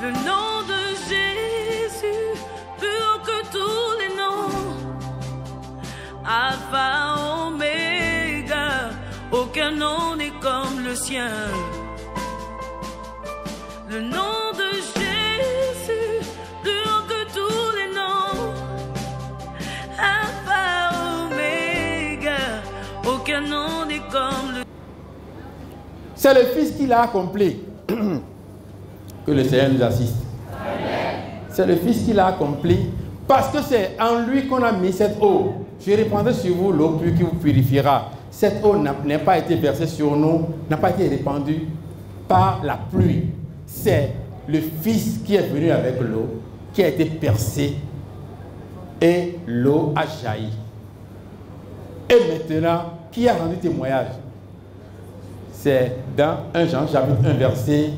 Le nom de Jésus, plus haut que tous les noms. Alpha, Oméga, aucun nom n'est comme le sien. Le nom de Jésus, plus haut que tous les noms. Alpha, Oméga, aucun nom n'est comme le... C'est le Fils qui l'a accompli. Que le Seigneur nous assiste. C'est le Fils qui l'a accompli parce que c'est en lui qu'on a mis cette eau. Je répandrai sur vous l'eau pure qui vous purifiera. Cette eau n'a pas été versée sur nous, n'a pas été répandue par la pluie. C'est le Fils qui est venu avec l'eau, qui a été percé et l'eau a jailli. Et maintenant, qui a rendu témoignage? C'est dans 1 Jean chapitre 1 verset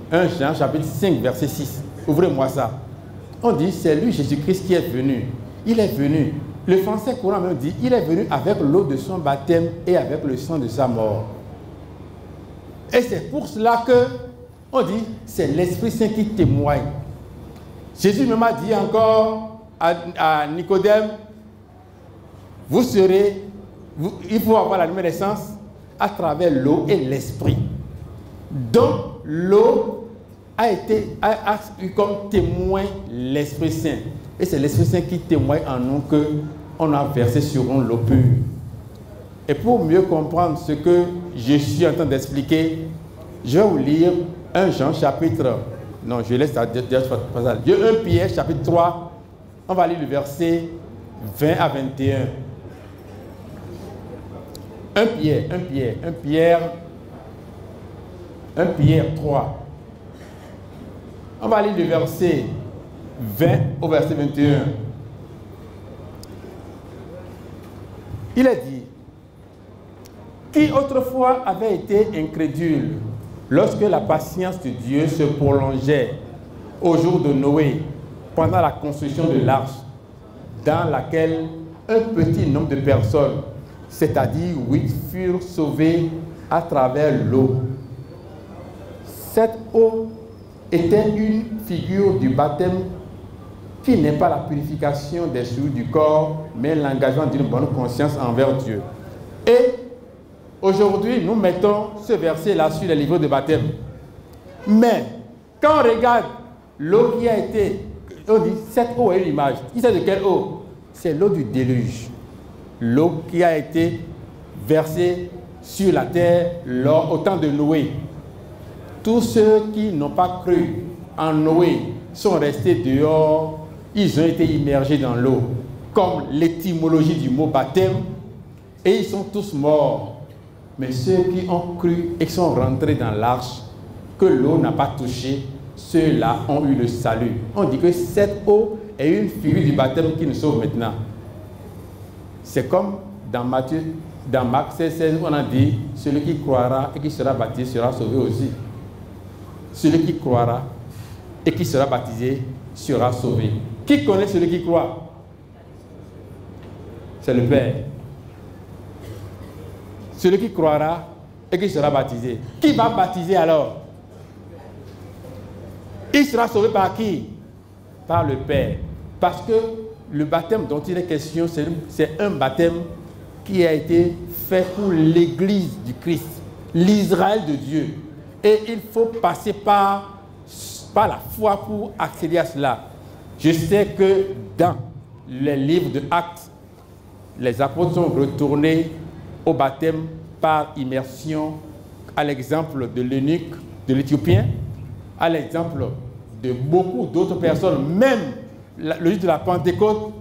1 Jean chapitre 5 verset 6. Ouvrez-moi ça. On dit c'est lui Jésus-Christ qui est venu. Il est venu. Le français courant même dit il est venu avec l'eau de son baptême et avec le sang de sa mort. Et c'est pour cela que on dit c'est l'Esprit Saint qui témoigne. Jésus même a dit encore à Nicodème, il faut avoir la nouvelle naissance à travers l'eau et l'esprit. Donc l'eau a eu comme témoin l'Esprit Saint. Et c'est l'Esprit Saint qui témoigne en nous qu'on a versé sur nous l'eau pure. Et pour mieux comprendre ce que je suis en train d'expliquer, je vais vous lire 1 Jean chapitre... Non, je laisse ça déjà passage. 1 Pierre chapitre 3. On va lire le verset 20 à 21. 1 Pierre 3. On va lire le verset 20 au verset 21. Il est dit, qui autrefois avait été incrédule lorsque la patience de Dieu se prolongeait au jour de Noé, pendant la construction de l'arche, dans laquelle un petit nombre de personnes, c'est-à-dire 8, furent sauvées à travers l'eau. Cette eau était une figure du baptême qui n'est pas la purification des souillures du corps, mais l'engagement d'une bonne conscience envers Dieu. Et aujourd'hui, nous mettons ce verset-là sur les livres de baptême. Mais quand on regarde l'eau qui a été, on dit cette eau est une image. Il s'agit de quelle eau? C'est l'eau du déluge. L'eau qui a été versée sur la terre au temps de Noé. Tous ceux qui n'ont pas cru en Noé sont restés dehors, ils ont été immergés dans l'eau, comme l'étymologie du mot baptême, et ils sont tous morts. Mais ceux qui ont cru et qui sont rentrés dans l'arche, que l'eau n'a pas touché, ceux-là ont eu le salut. On dit que cette eau est une figure du baptême qui nous sauve maintenant. C'est comme dans Marc 16, on a dit, celui qui croira et qui sera baptisé sera sauvé aussi. Celui qui croira et qui sera baptisé sera sauvé. Qui connaît celui qui croit? C'est le Père. Celui qui croira et qui sera baptisé. Qui va baptiser alors? Il sera sauvé par qui? Par le Père. Parce que le baptême dont il est question, c'est un baptême qui a été fait pour l'Église du Christ, l'Israël de Dieu. Et il faut passer par la foi pour accéder à cela. Je sais que dans les livres de Actes, les apôtres sont retournés au baptême par immersion, à l'exemple de l'eunuque, de l'Éthiopien, à l'exemple de beaucoup d'autres personnes. Même le jour de la Pentecôte,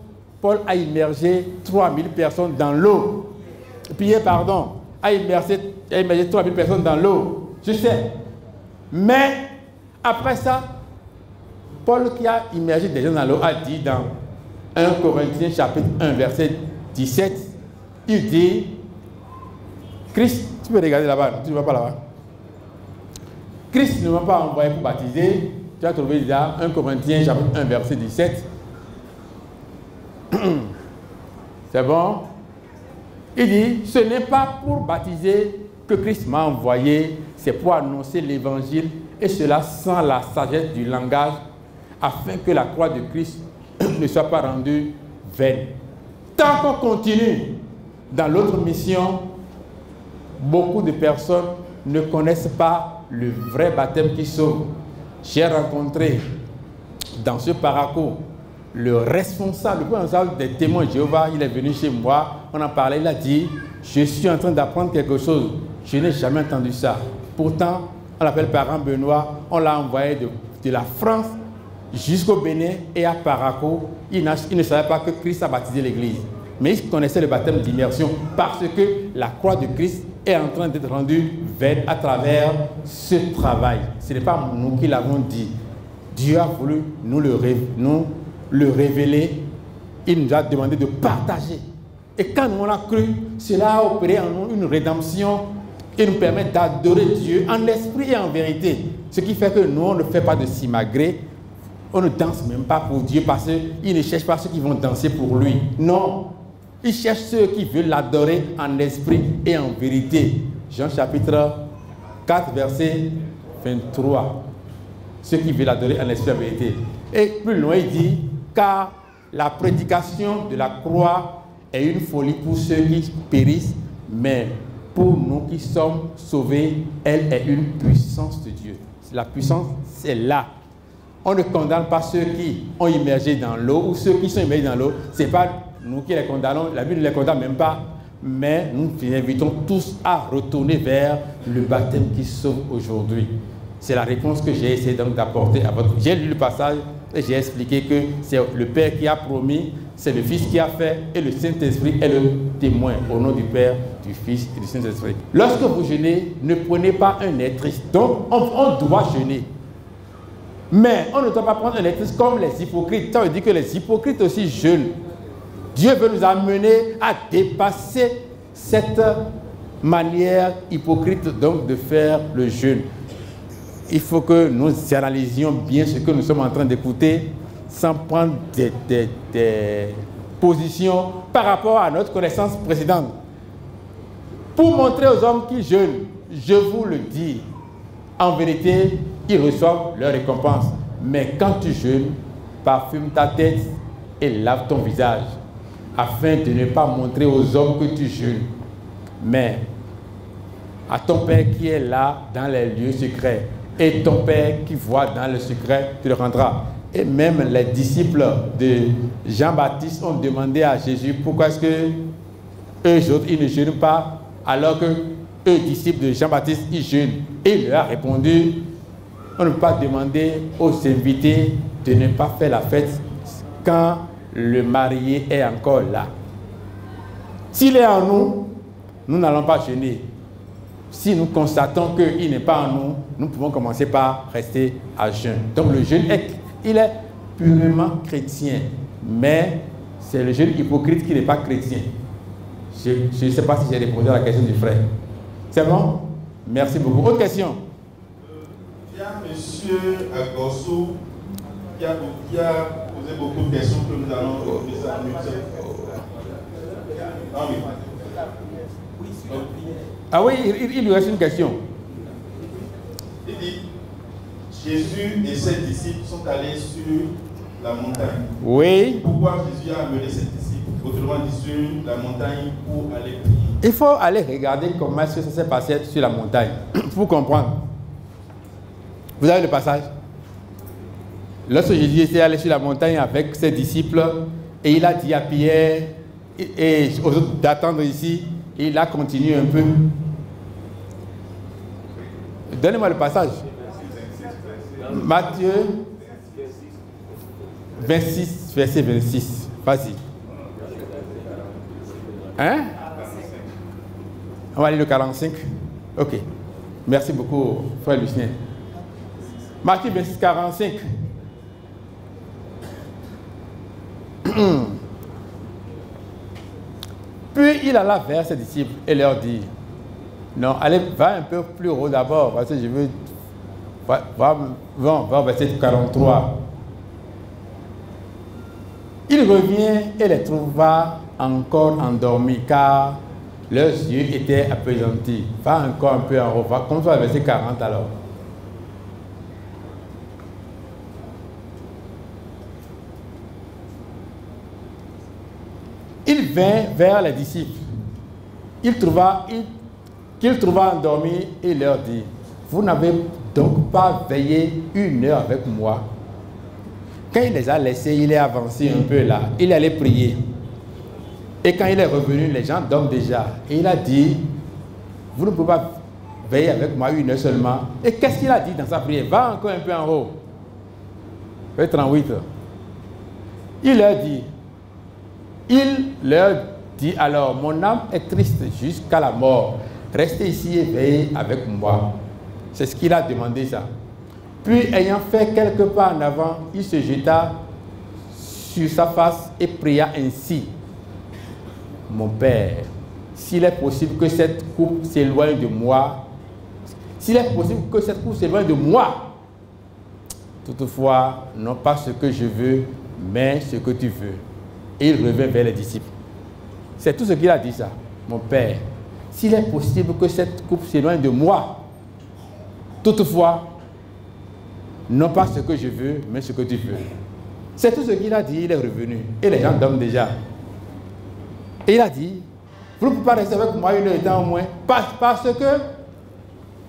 Paul a immergé 3000 personnes dans l'eau. Pierre, a immergé 3000 personnes dans l'eau. Je sais. Mais après ça, Paul qui a immergé des gens dans l'eau a dit dans 1 Corinthiens chapitre 1 verset 17, il dit, Christ, tu peux regarder là-bas, tu ne vas pas là-bas. Christ ne m'a pas envoyé pour baptiser. Tu as trouvé déjà 1 Corinthiens chapitre 1 verset 17. C'est bon? Il dit, ce n'est pas pour baptiser que Christ m'a envoyé, c'est pour annoncer l'évangile et cela sans la sagesse du langage, afin que la croix de Christ ne soit pas rendue vaine. Tant qu'on continue dans l'autre mission, beaucoup de personnes ne connaissent pas le vrai baptême qui sauve. J'ai rencontré dans ce parcours le responsable des témoins de Jéhovah. Il est venu chez moi, on en parlait, il a dit, je suis en train d'apprendre quelque chose, je n'ai jamais entendu ça. Pourtant, on l'appelle Parent Benoît, on l'a envoyé de la France jusqu'au Bénin et à Paraco. Il ne savait pas que Christ a baptisé l'église, mais il connaissait le baptême d'immersion parce que la croix de Christ est en train d'être rendue vaine à travers ce travail. Ce n'est pas nous qui l'avons dit. Dieu a voulu nous le révéler. Il nous a demandé de partager. Et quand nous on a cru, cela a opéré en nous une rédemption et nous permet d'adorer Dieu en esprit et en vérité. Ce qui fait que nous, on ne fait pas de simagrée. On ne danse même pas pour Dieu parce qu'il ne cherche pas ceux qui vont danser pour lui. Non. Il cherche ceux qui veulent l'adorer en esprit et en vérité. Jean chapitre 4, verset 23. Ceux qui veulent l'adorer en esprit et en vérité. Et plus loin, il dit, car la prédication de la croix est une folie pour ceux qui périssent, mais pour nous qui sommes sauvés, elle est une puissance de Dieu. La puissance, c'est là. On ne condamne pas ceux qui ont immergé dans l'eau ou ceux qui sont immergés dans l'eau. Ce n'est pas nous qui les condamnons, la Bible ne les condamne même pas, mais nous invitons tous à retourner vers le baptême qui sauve aujourd'hui. C'est la réponse que j'ai essayé donc d'apporter à votre... J'ai lu le passage et j'ai expliqué que c'est le Père qui a promis, c'est le Fils qui a fait et le Saint-Esprit est le témoin au nom du Père, du Fils et du Saint-Esprit. Lorsque vous jeûnez, ne prenez pas un air triste. Donc, on doit jeûner. Mais on ne doit pas prendre un air triste comme les hypocrites. Ça veut dire que les hypocrites aussi jeûnent. Dieu veut nous amener à dépasser cette manière hypocrite donc de faire le jeûne. Il faut que nous analysions bien ce que nous sommes en train d'écouter sans prendre des positions par rapport à notre connaissance précédente. Pour montrer aux hommes qui jeûnent, je vous le dis, en vérité, ils reçoivent leur récompense. Mais quand tu jeûnes, parfume ta tête et lave ton visage, afin de ne pas montrer aux hommes que tu jeûnes, mais à ton Père qui est là dans les lieux secrets. Et ton Père qui voit dans le secret te le rendra. Et même les disciples de Jean-Baptiste ont demandé à Jésus pourquoi est-ce que eux autres ils ne jeûnent pas alors que eux disciples de Jean-Baptiste ils jeûnent. Et il leur a répondu, on ne peut pas demander aux invités de ne pas faire la fête quand le marié est encore là. S'il est en nous, nous n'allons pas jeûner. Si nous constatons qu'il n'est pas en nous, nous pouvons commencer par rester à jeûne. Donc le jeûne, il est purement chrétien, mais c'est le jeûne hypocrite qui n'est pas chrétien. Je ne sais pas si j'ai répondu à la question du frère. C'est bon? Merci beaucoup. Autre question? Il y a M. Agosso qui a posé beaucoup de questions que nous allons répondir à Ah oui. Ah oui, il lui reste une question. Il dit, Jésus et ses disciples sont allés sur la montagne. Oui. Pourquoi Jésus a amené ses disciples, autrement dit sur la montagne, pour aller prier? Il faut aller regarder comment est-ce que ça s'est passé sur la montagne, pour comprendre. Vous avez le passage? Lorsque Jésus était allé sur la montagne avec ses disciples, et il a dit à Pierre et aux autres d'attendre ici, et il a continué un peu. Donnez-moi le passage. Matthieu 26, verset 26. Vas-y. Hein? On va aller le 45. Ok. Merci beaucoup, frère Lucien. Matthieu 26, 45. Puis il alla vers ses disciples et leur dit, non, allez, va un peu plus haut d'abord, parce que je veux... Va verset 43. Il revient et les trouva encore endormis, car leurs yeux étaient appesantis. Va encore un peu en haut, va comme ça, verset 40 alors. il vint vers les disciples. Qu'il trouva endormis et il leur dit, vous n'avez donc pas veillé 1 heure avec moi? Quand il les a laissés, il est avancé un peu là. Il allait prier. Et quand il est revenu, les gens dorment déjà. Et il a dit, vous ne pouvez pas veiller avec moi 1 heure seulement. Et qu'est-ce qu'il a dit dans sa prière? Va encore un peu en haut. Verset 38. Il leur dit alors, mon âme est triste jusqu'à la mort. Restez ici et veillez avec moi. C'est ce qu'il a demandé ça. Puis, ayant fait quelques pas en avant, il se jeta sur sa face et pria ainsi. Mon Père, s'il est possible que cette coupe s'éloigne de moi, toutefois, non pas ce que je veux, mais ce que tu veux. Et il revint vers les disciples. C'est tout ce qu'il a dit ça. Mon Père, s'il est possible que cette coupe s'éloigne de moi, toutefois, non pas ce que je veux, mais ce que tu veux. C'est tout ce qu'il a dit, il est revenu. Et les gens dorment déjà. Et il a dit, vous ne pouvez pas rester avec moi 1 heure de temps au moins, parce que,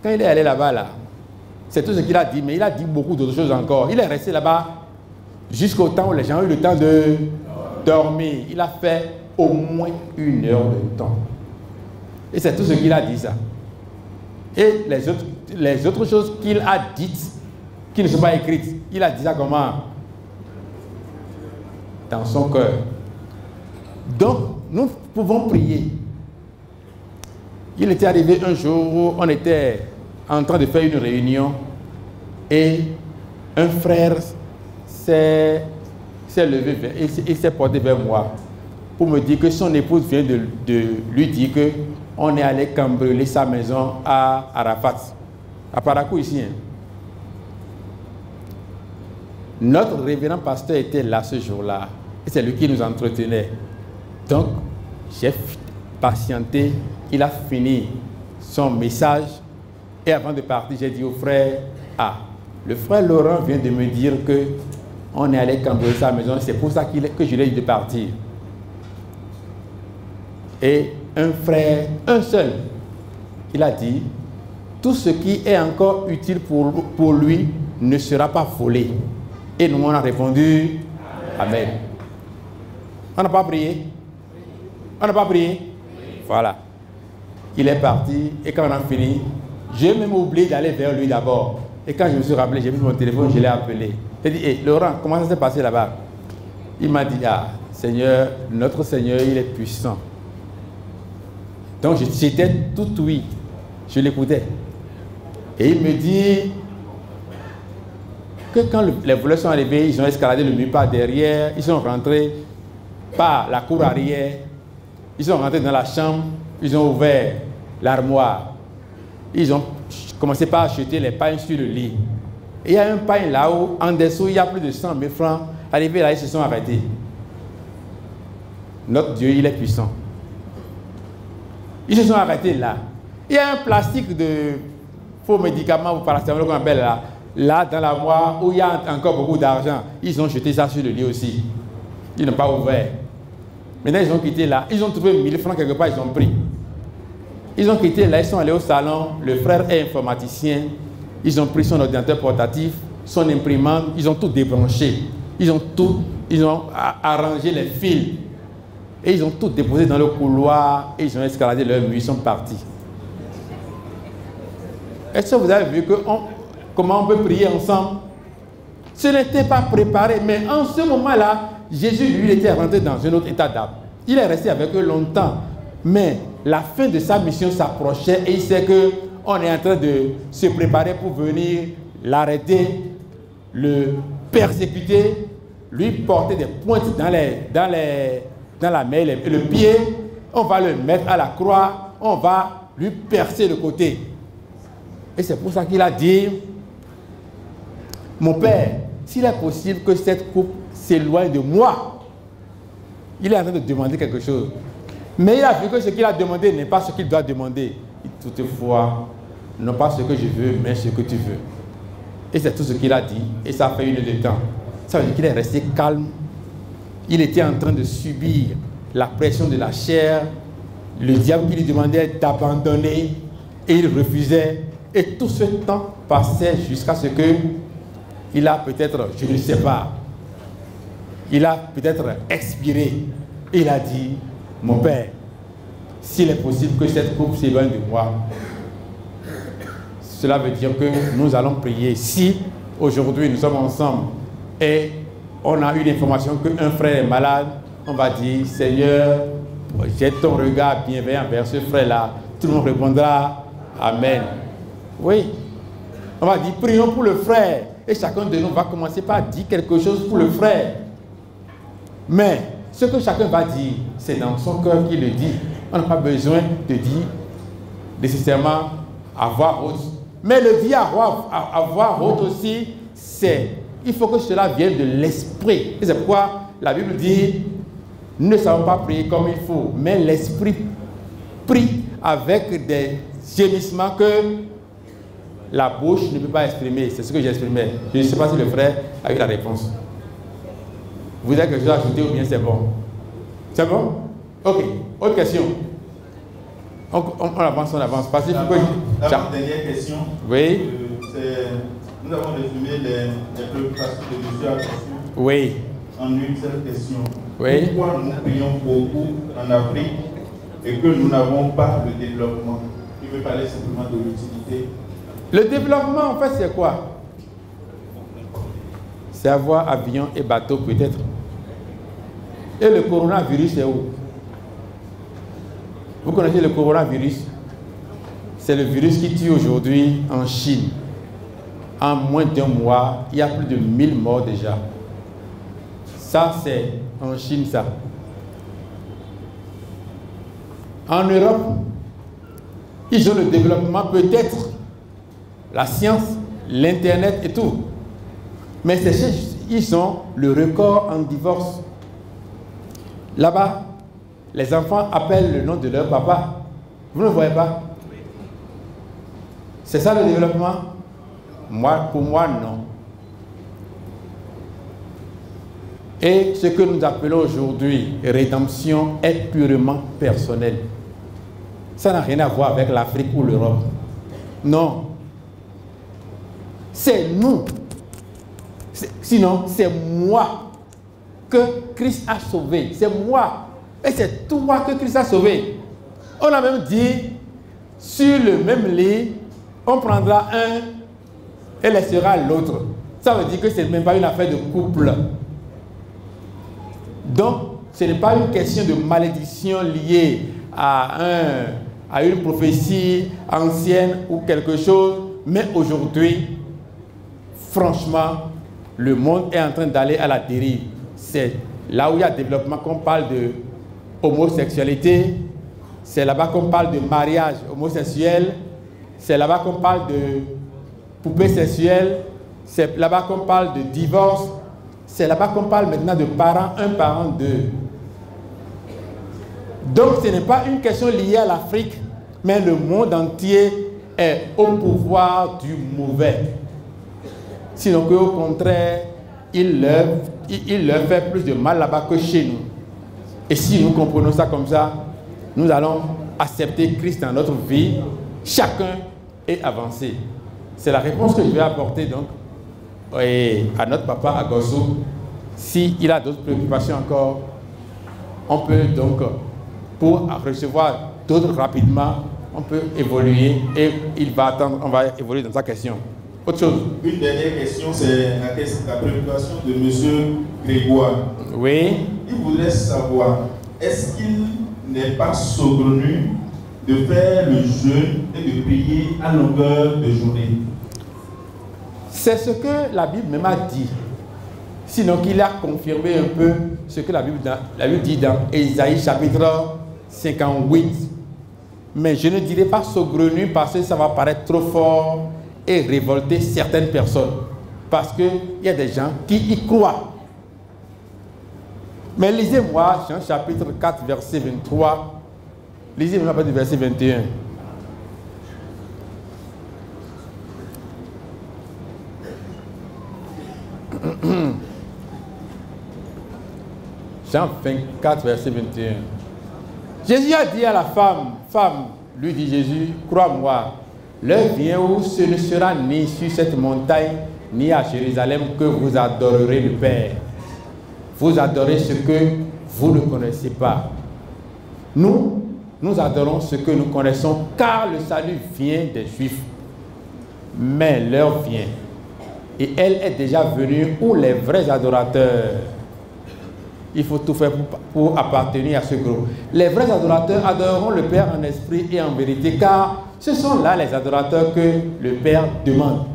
quand il est allé là-bas, là, c'est tout ce qu'il a dit, mais il a dit beaucoup d'autres choses encore. Il est resté là-bas jusqu'au temps où les gens ont eu le temps de dormir. Il a fait au moins 1 heure de temps. Et c'est tout ce qu'il a dit, ça. Et les autres choses qu'il a dites, qui ne sont pas écrites, il a dit ça comment? Dans son cœur. Donc, nous pouvons prier. Il était arrivé un jour où on était en train de faire une réunion et un frère s'est levé, il s'est porté vers moi pour me dire que son épouse vient de lui dire qu'on est allé cambrioler sa maison à Arafat, à Parakou ici. Hein. Notre révérend pasteur était là ce jour-là et c'est lui qui nous entretenait. Donc, j'ai patienté, il a fini son message et avant de partir, j'ai dit au frère, le frère Laurent vient de me dire qu'on est allé cambrioler sa maison, c'est pour ça que je lui ai dit de partir. Et un frère, un seul, il a dit, tout ce qui est encore utile pour lui ne sera pas volé. Et nous, on a répondu, Amen. On n'a pas prié? On n'a pas prié? Voilà. Il est parti et quand on a fini, j'ai même oublié d'aller vers lui d'abord. Et quand je me suis rappelé, j'ai pris mon téléphone, je l'ai appelé. J'ai dit, hey, Laurent, comment ça s'est passé là-bas? Il m'a dit, Seigneur, notre Seigneur, il est puissant. Donc j'étais tout oui. Je l'écoutais. Et il me dit que quand les voleurs sont arrivés, ils ont escaladé le mur par derrière, ils sont rentrés par la cour arrière, ils sont rentrés dans la chambre, ils ont ouvert l'armoire, ils ont commencé par acheter les pains sur le lit. Et il y a un pain là-haut, en dessous, il y a plus de 100 000 francs. Arrivés là, ils se sont arrêtés. Notre Dieu, il est puissant. Ils se sont arrêtés là. Il y a un plastique de faux médicaments ou paracétamol qu'on appelle là dans l'armoire où il y a encore beaucoup d'argent. Ils ont jeté ça sur le lit aussi. Ils n'ont pas ouvert. Maintenant, ils ont quitté là. Ils ont trouvé 1000 francs quelque part, ils ont pris. Ils ont quitté là, ils sont allés au salon. Le frère est informaticien. Ils ont pris son ordinateur portatif, son imprimante. Ils ont tout débranché. Ils ont arrangé les fils. Et ils ont tout déposé dans le couloir. Et ils ont escaladé leur mur. Ils sont partis. Est-ce que vous avez vu comment on peut prier ensemble? Ce n'était pas préparé. Mais en ce moment-là, Jésus, lui, était rentré dans un autre état d'âme. Il est resté avec eux longtemps. Mais la fin de sa mission s'approchait et il sait qu'on est en train de se préparer pour venir l'arrêter, le persécuter, lui porter des pointes dans la main et le pied. On va le mettre à la croix, on va lui percer le côté. Et c'est pour ça qu'il a dit, mon Père, s'il est possible que cette coupe s'éloigne de moi, il est en train de demander quelque chose. Mais il a vu que ce qu'il a demandé n'est pas ce qu'il doit demander. Toutefois, non pas ce que je veux, mais ce que tu veux. Et c'est tout ce qu'il a dit. Et ça fait 1 heure de temps. Ça veut dire qu'il est resté calme. Il était en train de subir la pression de la chair, le diable qui lui demandait d'abandonner et il refusait. Et tout ce temps passait jusqu'à ce que il a peut-être, je ne sais pas, il a peut-être expiré. Et il a dit, mon père, s'il est possible que cette coupe s'éloigne de moi, cela veut dire que nous allons prier. Si aujourd'hui nous sommes ensemble et on a eu l'information qu'un frère est malade, on va dire, Seigneur, jette ton regard bienveillant vers ce frère-là. Tout le monde répondra, Amen. Oui. On va dire, prions pour le frère. Et chacun de nous va commencer par dire quelque chose pour le frère. Mais ce que chacun va dire, c'est dans son cœur qu'il le dit. On n'a pas besoin de dire nécessairement à voix haute. Mais le dire à voix haute aussi, c'est, il faut que cela vienne de l'esprit. Et c'est pourquoi la Bible dit, nous ne savons pas prier comme il faut, mais l'esprit prie avec des gémissements que la bouche ne peut pas exprimer. C'est ce que j'exprimais. Je ne sais pas si le frère a eu la réponse. Vous avez quelque chose à ajouter ou bien c'est bon? C'est bon? Ok. Autre question. On avance, on avance. Parce que La dernière question. Oui. Nous avons résumé les préoccupations de M. Agossou. Oui. En une seule question. Oui. Pourquoi nous prions beaucoup en Afrique et que nous n'avons pas le développement? Je veux parler simplement de l'utilité. Le développement, en fait, c'est quoi? C'est avoir avion et bateau peut-être. Et le coronavirus, c'est où? Vous connaissez le coronavirus? C'est le virus qui tue aujourd'hui en Chine. En moins d'un mois, il y a plus de 1000 morts déjà. Ça, c'est en Chine, ça. En Europe, ils ont le développement peut-être, la science, l'Internet et tout. Mais ils ont le record en divorce. Là-bas, les enfants appellent le nom de leur papa. Vous ne voyez pas? C'est ça le développement? Pour moi, non. Et ce que nous appelons aujourd'hui rédemption est purement personnel. Ça n'a rien à voir avec l'Afrique ou l'Europe. Non. C'est nous. Sinon, c'est moi que Christ a sauvé. C'est moi. Et c'est toi que Christ a sauvé. On a même dit, sur le même lit, on prendra un et laissera l'autre. Ça veut dire que ce n'est même pas une affaire de couple. Donc, ce n'est pas une question de malédiction liée à une prophétie ancienne ou quelque chose. Mais aujourd'hui, franchement, le monde est en train d'aller à la dérive. C'est là où il y a développement qu'on parle de homosexualité. C'est là-bas qu'on parle de mariage homosexuel. C'est là-bas qu'on parle de poupées sexuelles. C'est là-bas qu'on parle de divorce. C'est là-bas qu'on parle maintenant de parents 1, parent 2. Donc ce n'est pas une question liée à l'Afrique, mais le monde entier est au pouvoir du mauvais. Sinon qu'au contraire, il leur fait plus de mal là-bas que chez nous. Et si nous comprenons ça comme ça, nous allons accepter Christ dans notre vie, chacun est avancé. C'est la réponse que je vais apporter donc à notre papa Agossou. S'il a d'autres préoccupations encore, on peut donc, pour recevoir d'autres rapidement, on peut évoluer et il va attendre, on va évoluer dans sa question. Autre chose. Une dernière question, c'est la préoccupation de M. Grégoire. Oui. Il voudrait savoir, est-ce qu'il n'est pas saugrenu de faire le jeûne et de prier à longueur de journée? C'est ce que la Bible même a dit. Sinon qu'il a confirmé un peu ce que la Bible dit dans Ésaïe chapitre 58. Mais je ne dirais pas saugrenu parce que ça va paraître trop fort et révolter certaines personnes. Parce qu'il y a des gens qui y croient. Mais lisez-moi Jean chapitre 4 verset 23. Lisez-moi du verset 21. Jean 24 verset 21. Jésus a dit à la femme, femme, lui dit Jésus, crois-moi, l'heure vient où ce ne sera ni sur cette montagne, ni à Jérusalem que vous adorerez le Père. Vous adorez ce que vous ne connaissez pas. Nous adorons ce que nous connaissons, car le salut vient des Juifs. Mais l'heure vient, et elle est déjà venue, où les vrais adorateurs, il faut tout faire pour appartenir à ce groupe. Les vrais adorateurs adoreront le Père en esprit et en vérité, car ce sont là les adorateurs que le Père demande.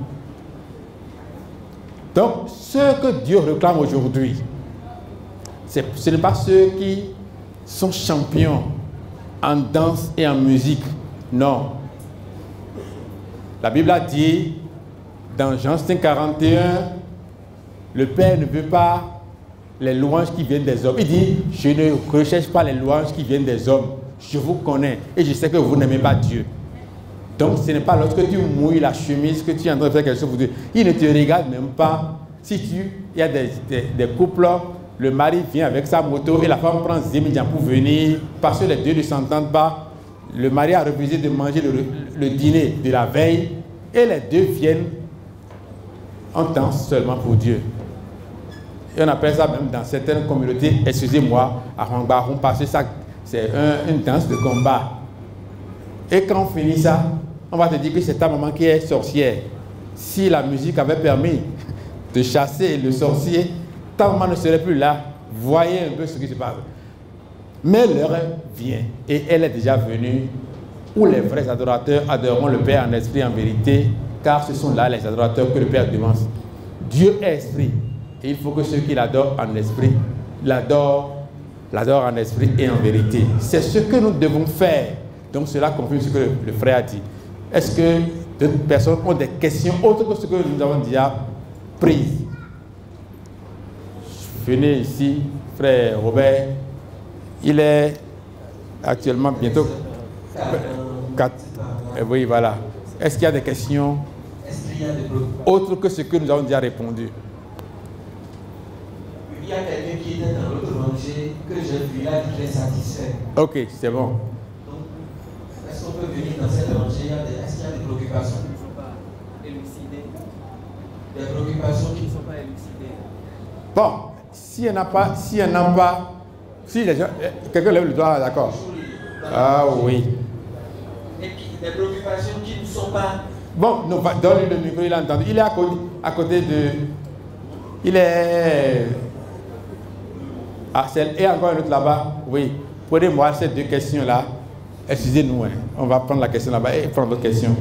Donc, ce que Dieu réclame aujourd'hui, ce n'est pas ceux qui sont champions en danse et en musique. Non. La Bible a dit, dans Jean 5,41, le Père ne veut pas les louanges qui viennent des hommes. Il dit, je ne recherche pas les louanges qui viennent des hommes. Je vous connais et je sais que vous n'aimez pas Dieu. Donc, ce n'est pas lorsque tu mouilles la chemise que tu es en train de faire quelque chose pour Dieu. Il ne te regarde même pas. Il y a des couples, le mari vient avec sa moto et la femme prend Zémidian pour venir parce que les deux ne s'entendent pas. Le mari a refusé de manger le dîner de la veille et les deux viennent en temps seulement pour Dieu. Et on appelle ça même dans certaines communautés, excusez-moi, à Rangbaron, parce que ça, c'est une danse de combat. Et quand on finit ça, on va te dire que c'est ta maman qui est sorcière. Si la musique avait permis de chasser le sorcier, ta maman ne serait plus là. Voyez un peu ce qui se passe. Mais l'heure vient, et elle est déjà venue, où les vrais adorateurs adoreront le Père en esprit et en vérité, car ce sont là les adorateurs que le Père demande. Dieu est esprit, et il faut que ceux qui l'adorent en esprit, l'adorent en esprit et en vérité. C'est ce que nous devons faire. Donc cela confirme ce que le frère a dit. Est-ce que d'autres personnes ont des questions autres que ce que nous avons déjà prises? Venez ici, frère Robert. Il est actuellement bientôt 4. Oui, voilà. Est-ce qu'il y a des questions autres que ce que nous avons déjà répondu? Il y a quelqu'un qui était dans l'autre rangée que j'ai vu là qui est satisfait. Ok, c'est bon. Donc, est-ce qu'on peut venir dans cette rangée? Est-ce qu'il y a des préoccupations qui ne sont pas élucidées? Des préoccupations qui ne sont pas élucidées. Bon, s'il n'y en a pas, si les gens, quelqu'un lève le doigt, d'accord. Ah oui. Et puis, des préoccupations qui ne sont pas... Bon, donne-lui le micro, il a entendu. Il est à côté de... Il est... Ah, et encore un autre là-bas. Oui. Prenez-moi ces deux questions-là. Excusez-nous, hein. On va prendre la question là-bas et prendre d'autres questions.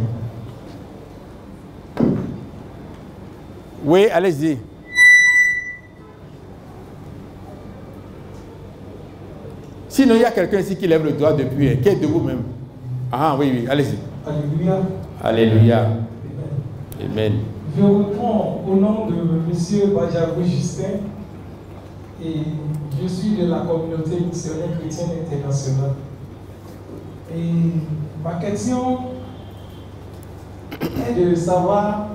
Oui, allez-y. Sinon, il y a quelqu'un ici qui lève le doigt depuis, qui est debout même. Ah oui, allez-y. Alléluia. Alléluia. Amen. Je reprends au nom de M. Bajarou Justin et je suis de la communauté missionnaire chrétienne internationale. Et ma question est de savoir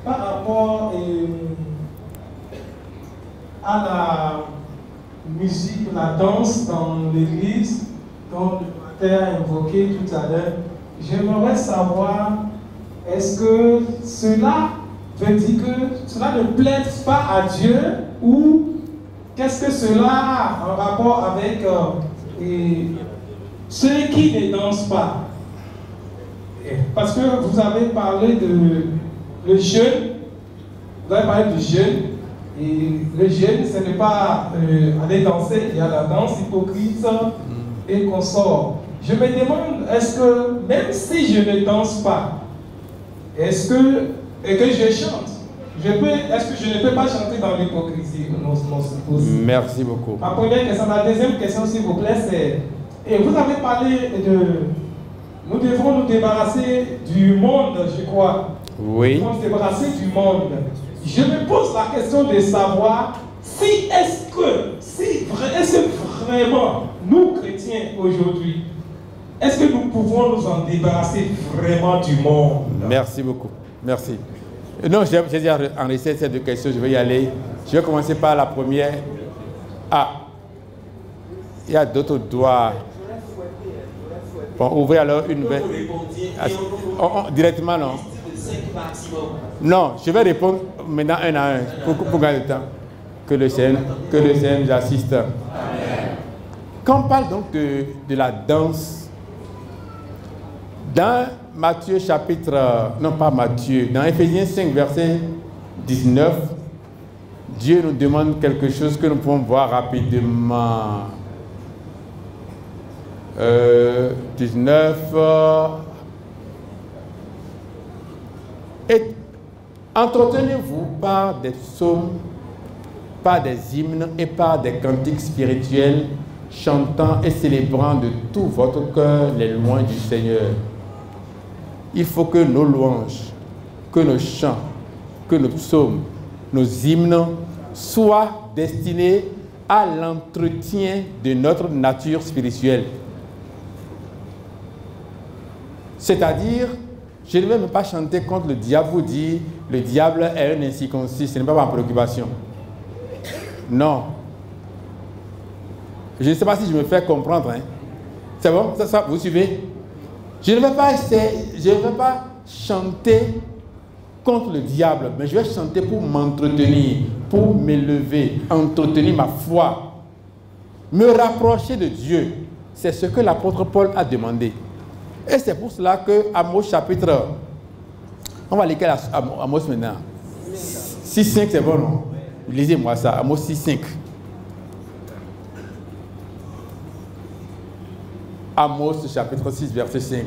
par rapport à la musique, la danse dans l'église, dont le matin a invoqué tout à l'heure, j'aimerais savoir, est-ce que cela veut dire que cela ne plaît pas à Dieu ou qu'est-ce que cela a en rapport avec ceux qui ne dansent pas? Parce que vous avez parlé de le jeûne, vous avez parlé du jeûne. Et le jeûne, ce n'est pas aller danser, il y a la danse hypocrite et qu'on sort. Je me demande, est-ce que, même si je ne danse pas, est-ce que, et que je chante, est-ce que je ne peux pas chanter dans l'hypocrisie? Merci beaucoup. Ma première question, la deuxième question, s'il vous plaît, c'est, et vous avez parlé de, nous devons nous débarrasser du monde, je crois. Oui. Nous devons nous débarrasser du monde. Je me pose la question de savoir si est-ce que vraiment, nous chrétiens aujourd'hui, est-ce que nous pouvons nous en débarrasser vraiment du monde? Merci beaucoup. Merci. Non, j'ai déjà enregistré ces deux questions, je vais y aller. Je vais commencer par la première. Ah. Il y a d'autres doigts. Bon, ouvrez alors une nouvelle. Directement, non. Non, je vais répondre maintenant un à un pour gagner le temps. Que le Seigneur nous assiste. Amen. Quand on parle donc de la danse, dans Matthieu chapitre, non pas Matthieu, dans Éphésiens 5 verset 19, Dieu nous demande quelque chose que nous pouvons voir rapidement. 19. Et entretenez-vous par des psaumes, par des hymnes et par des cantiques spirituels, chantant et célébrant de tout votre cœur les louanges du Seigneur. Il faut que nos louanges, que nos chants, que nos psaumes, nos hymnes soient destinés à l'entretien de notre nature spirituelle. C'est-à-dire, je ne vais même pas chanter contre le diable, vous dire le diable est un incirconcis, ce n'est pas ma préoccupation. Non. Je ne sais pas si je me fais comprendre. Hein. C'est bon? Ça, vous suivez? Je ne vais pas chanter contre le diable, mais je vais chanter pour m'entretenir, pour m'élever, entretenir ma foi, me rapprocher de Dieu. C'est ce que l'apôtre Paul a demandé. Et c'est pour cela que Amos chapitre, on va lire Amos maintenant. 6.5, c'est bon, non? Lisez-moi ça, Amos 6.5. Amos chapitre 6, verset 5.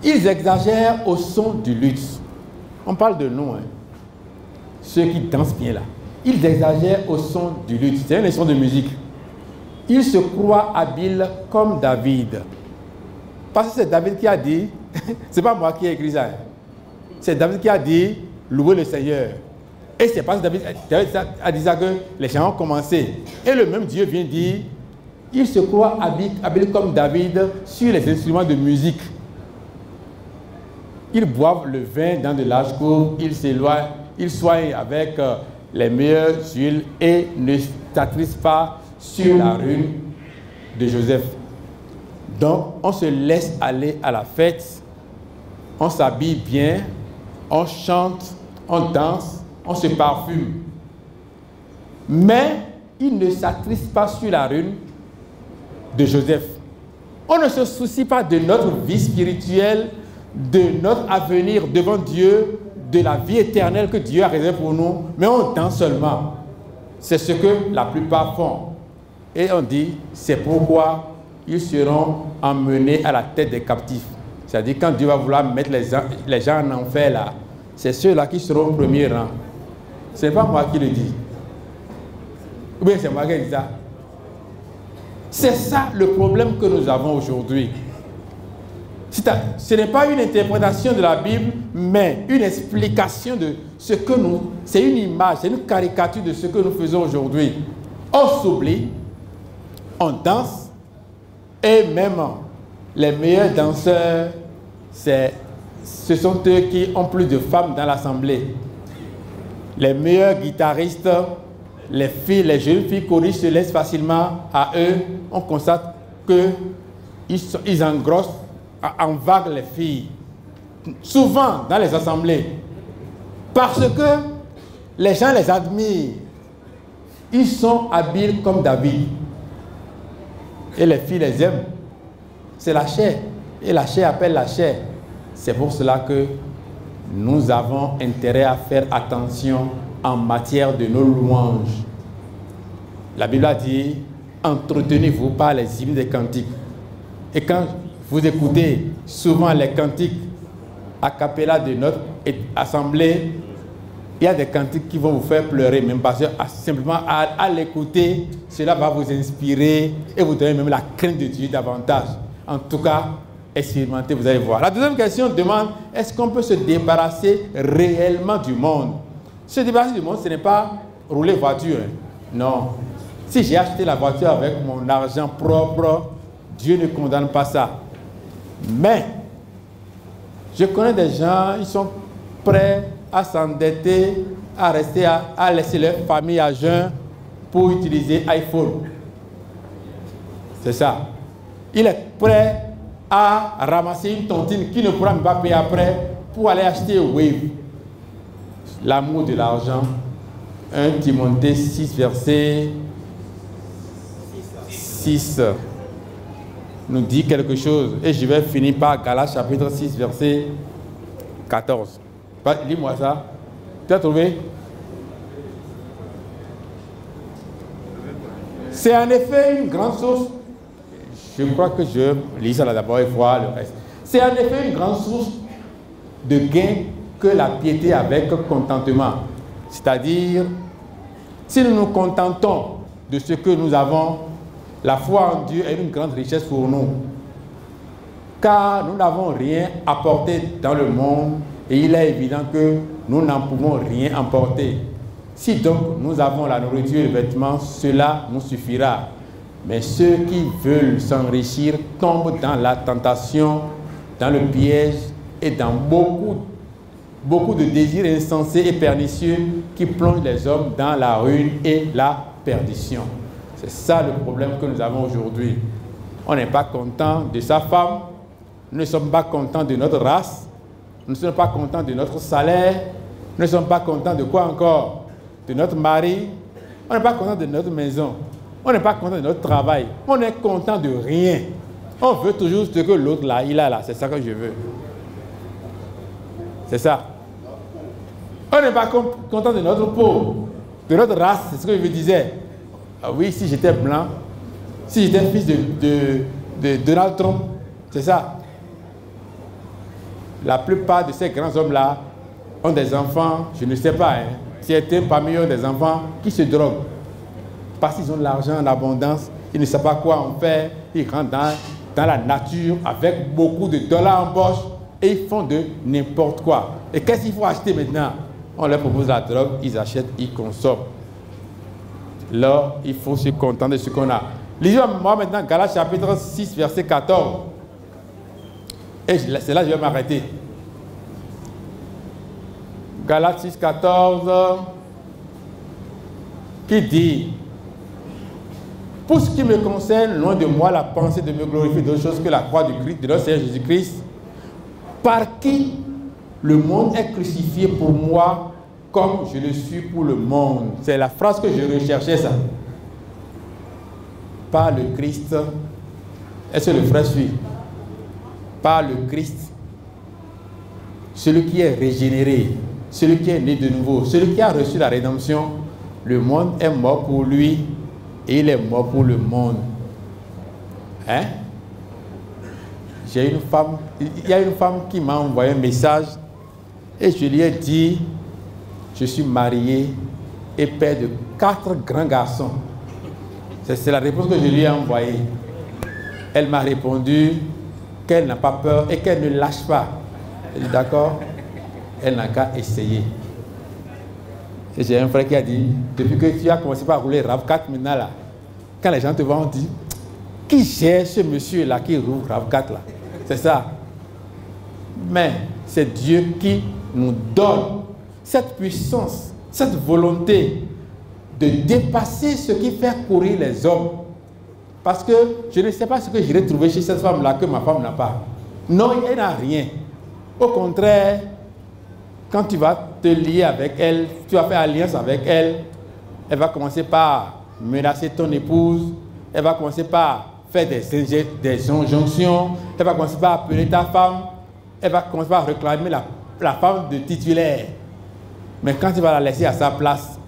Ils exagèrent au son du luth. On parle de nous, hein. Ceux qui dansent bien là. Ils exagèrent au son du luth. C'est un son de musique. Ils se croient habiles comme David. Parce que c'est David qui a dit, c'est pas moi qui ai écrit ça. C'est David qui a dit, louez le Seigneur. Et c'est parce que David a dit ça que les gens ont commencé. Et le même Dieu vient dire, ils se croient habiles comme David sur les instruments de musique. Ils boivent le vin dans de larges coupes, ils soignent avec les meilleures huiles et ne s'attristent pas sur la rune de Joseph. Donc, on se laisse aller à la fête, on s'habille bien, on chante, on danse, on se parfume. Mais ils ne s'attristent pas sur la rune de Joseph. On ne se soucie pas de notre vie spirituelle, de notre avenir devant Dieu, de la vie éternelle que Dieu a réservée pour nous, mais on danse seulement. C'est ce que la plupart font. Et on dit, c'est pourquoi ils seront emmenés à la tête des captifs. C'est-à-dire quand Dieu va vouloir mettre les gens en enfer là, c'est ceux-là qui seront au premier rang. Ce n'est pas moi qui le dis. Ou bien c'est moi qui dis ça. C'est ça le problème que nous avons aujourd'hui. Ce n'est pas une interprétation de la Bible, mais une explication de ce que nous... C'est une image, c'est une caricature de ce que nous faisons aujourd'hui. On s'oublie, on danse, et même les meilleurs danseurs, ce sont eux qui ont plus de femmes dans l'assemblée. Les meilleurs guitaristes, les jeunes filles choristes se laissent facilement à eux. On constate qu'ils engrossent, envaguent les filles. Souvent dans les assemblées. Parce que les gens les admirent. Ils sont habiles comme David. Et les filles les aiment. C'est la chair. Et la chair appelle la chair. C'est pour cela que nous avons intérêt à faire attention en matière de nos louanges. La Bible a dit, entretenez-vous par les hymnes des cantiques. Et quand vous écoutez souvent les cantiques a cappella de notre assemblée, il y a des cantiques qui vont vous faire pleurer, même parce que simplement à l'écouter, cela va vous inspirer et vous donner même la crainte de Dieu davantage. En tout cas, expérimentez, vous allez voir. La deuxième question demande, est-ce qu'on peut se débarrasser réellement du monde? Se débarrasser du monde, ce n'est pas rouler voiture. Hein. Non. Si j'ai acheté la voiture avec mon argent propre, Dieu ne condamne pas ça. Mais, je connais des gens, ils sont prêts à s'endetter, à rester, à laisser leur famille à jeun pour utiliser iPhone. C'est ça. Il est prêt à ramasser une tontine qui ne pourra même pas payer après pour aller acheter Wave. L'amour de l'argent. 1 Timothée 6, verset 6 nous dit quelque chose. Et je vais finir par Galates chapitre 6, verset 14. Lis-moi ça. Tu as trouvé? C'est en effet une grande source. Je crois que je lis ça là d'abord et voir le reste. C'est en effet une grande source de gain que la piété avec contentement. C'est-à-dire, si nous nous contentons de ce que nous avons, la foi en Dieu est une grande richesse pour nous. Car nous n'avons rien apporté dans le monde et il est évident que nous n'en pouvons rien emporter. Si donc nous avons la nourriture et le vêtement, cela nous suffira. Mais ceux qui veulent s'enrichir tombent dans la tentation, dans le piège et dans beaucoup de désirs insensés et pernicieux qui plongent les hommes dans la ruine et la perdition. C'est ça le problème que nous avons aujourd'hui. On n'est pas content de sa femme, nous ne sommes pas contents de notre race, nous ne sommes pas contents de notre salaire, nous ne sommes pas contents de quoi encore? De notre mari, on n'est pas content de notre maison, on n'est pas content de notre travail, on est content de rien. On veut toujours ce que l'autre là, il a là, c'est ça que je veux. C'est ça. On n'est pas content de notre peau, de notre race, c'est ce que je vous disais. Ah oui, si j'étais blanc, si j'étais fils de Donald Trump, c'est ça. La plupart de ces grands hommes-là ont des enfants, je ne sais pas, hein. Certains parmi eux ont des enfants qui se droguent. Parce qu'ils ont de l'argent en abondance, ils ne savent pas quoi en faire, ils rentrent dans la nature avec beaucoup de dollars en poche et ils font de n'importe quoi. Et qu'est-ce qu'il faut acheter maintenant? On leur propose la drogue, ils achètent, ils consomment. Là, il faut se contenter de ce qu'on a. Lisez-moi maintenant Galates chapitre 6, verset 14. Et c'est là que je vais m'arrêter. Galates 6, 14, qui dit: pour ce qui me concerne, loin de moi la pensée de me glorifier d'autre chose que la croix de Christ, de notre Seigneur Jésus-Christ, par qui le monde est crucifié pour moi comme je le suis pour le monde. C'est la phrase que je recherchais, ça. Par le Christ, est-ce que le frère suit? Par le Christ, celui qui est régénéré, celui qui est né de nouveau, celui qui a reçu la rédemption, le monde est mort pour lui et il est mort pour le monde. Hein? Il y a une femme qui m'a envoyé un message et je lui ai dit: je suis marié et père de 4 grands garçons. C'est la réponse que je lui ai envoyée. Elle m'a répondu qu'elle n'a pas peur et qu'elle ne lâche pas. J'ai dit d'accord, elle n'a qu'à essayer. Et j'ai un frère qui a dit: depuis que tu as commencé par rouler RAV4 maintenant là, quand les gens te voient, on dit: qui gère ce monsieur là qui roule RAV4 là? C'est ça. Mais c'est Dieu qui nous donne cette puissance, cette volonté de dépasser ce qui fait courir les hommes. Parce que je ne sais pas ce que j'irai trouver chez cette femme-là que ma femme n'a pas. Non, elle n'a rien. Au contraire, quand tu vas te lier avec elle, tu vas faire alliance avec elle, elle va commencer par menacer ton épouse, elle va commencer par faire des injonctions, elle va commencer par appeler ta femme, elle va commencer par réclamer la femme de titulaire. Mais quand tu vas la laisser à sa place,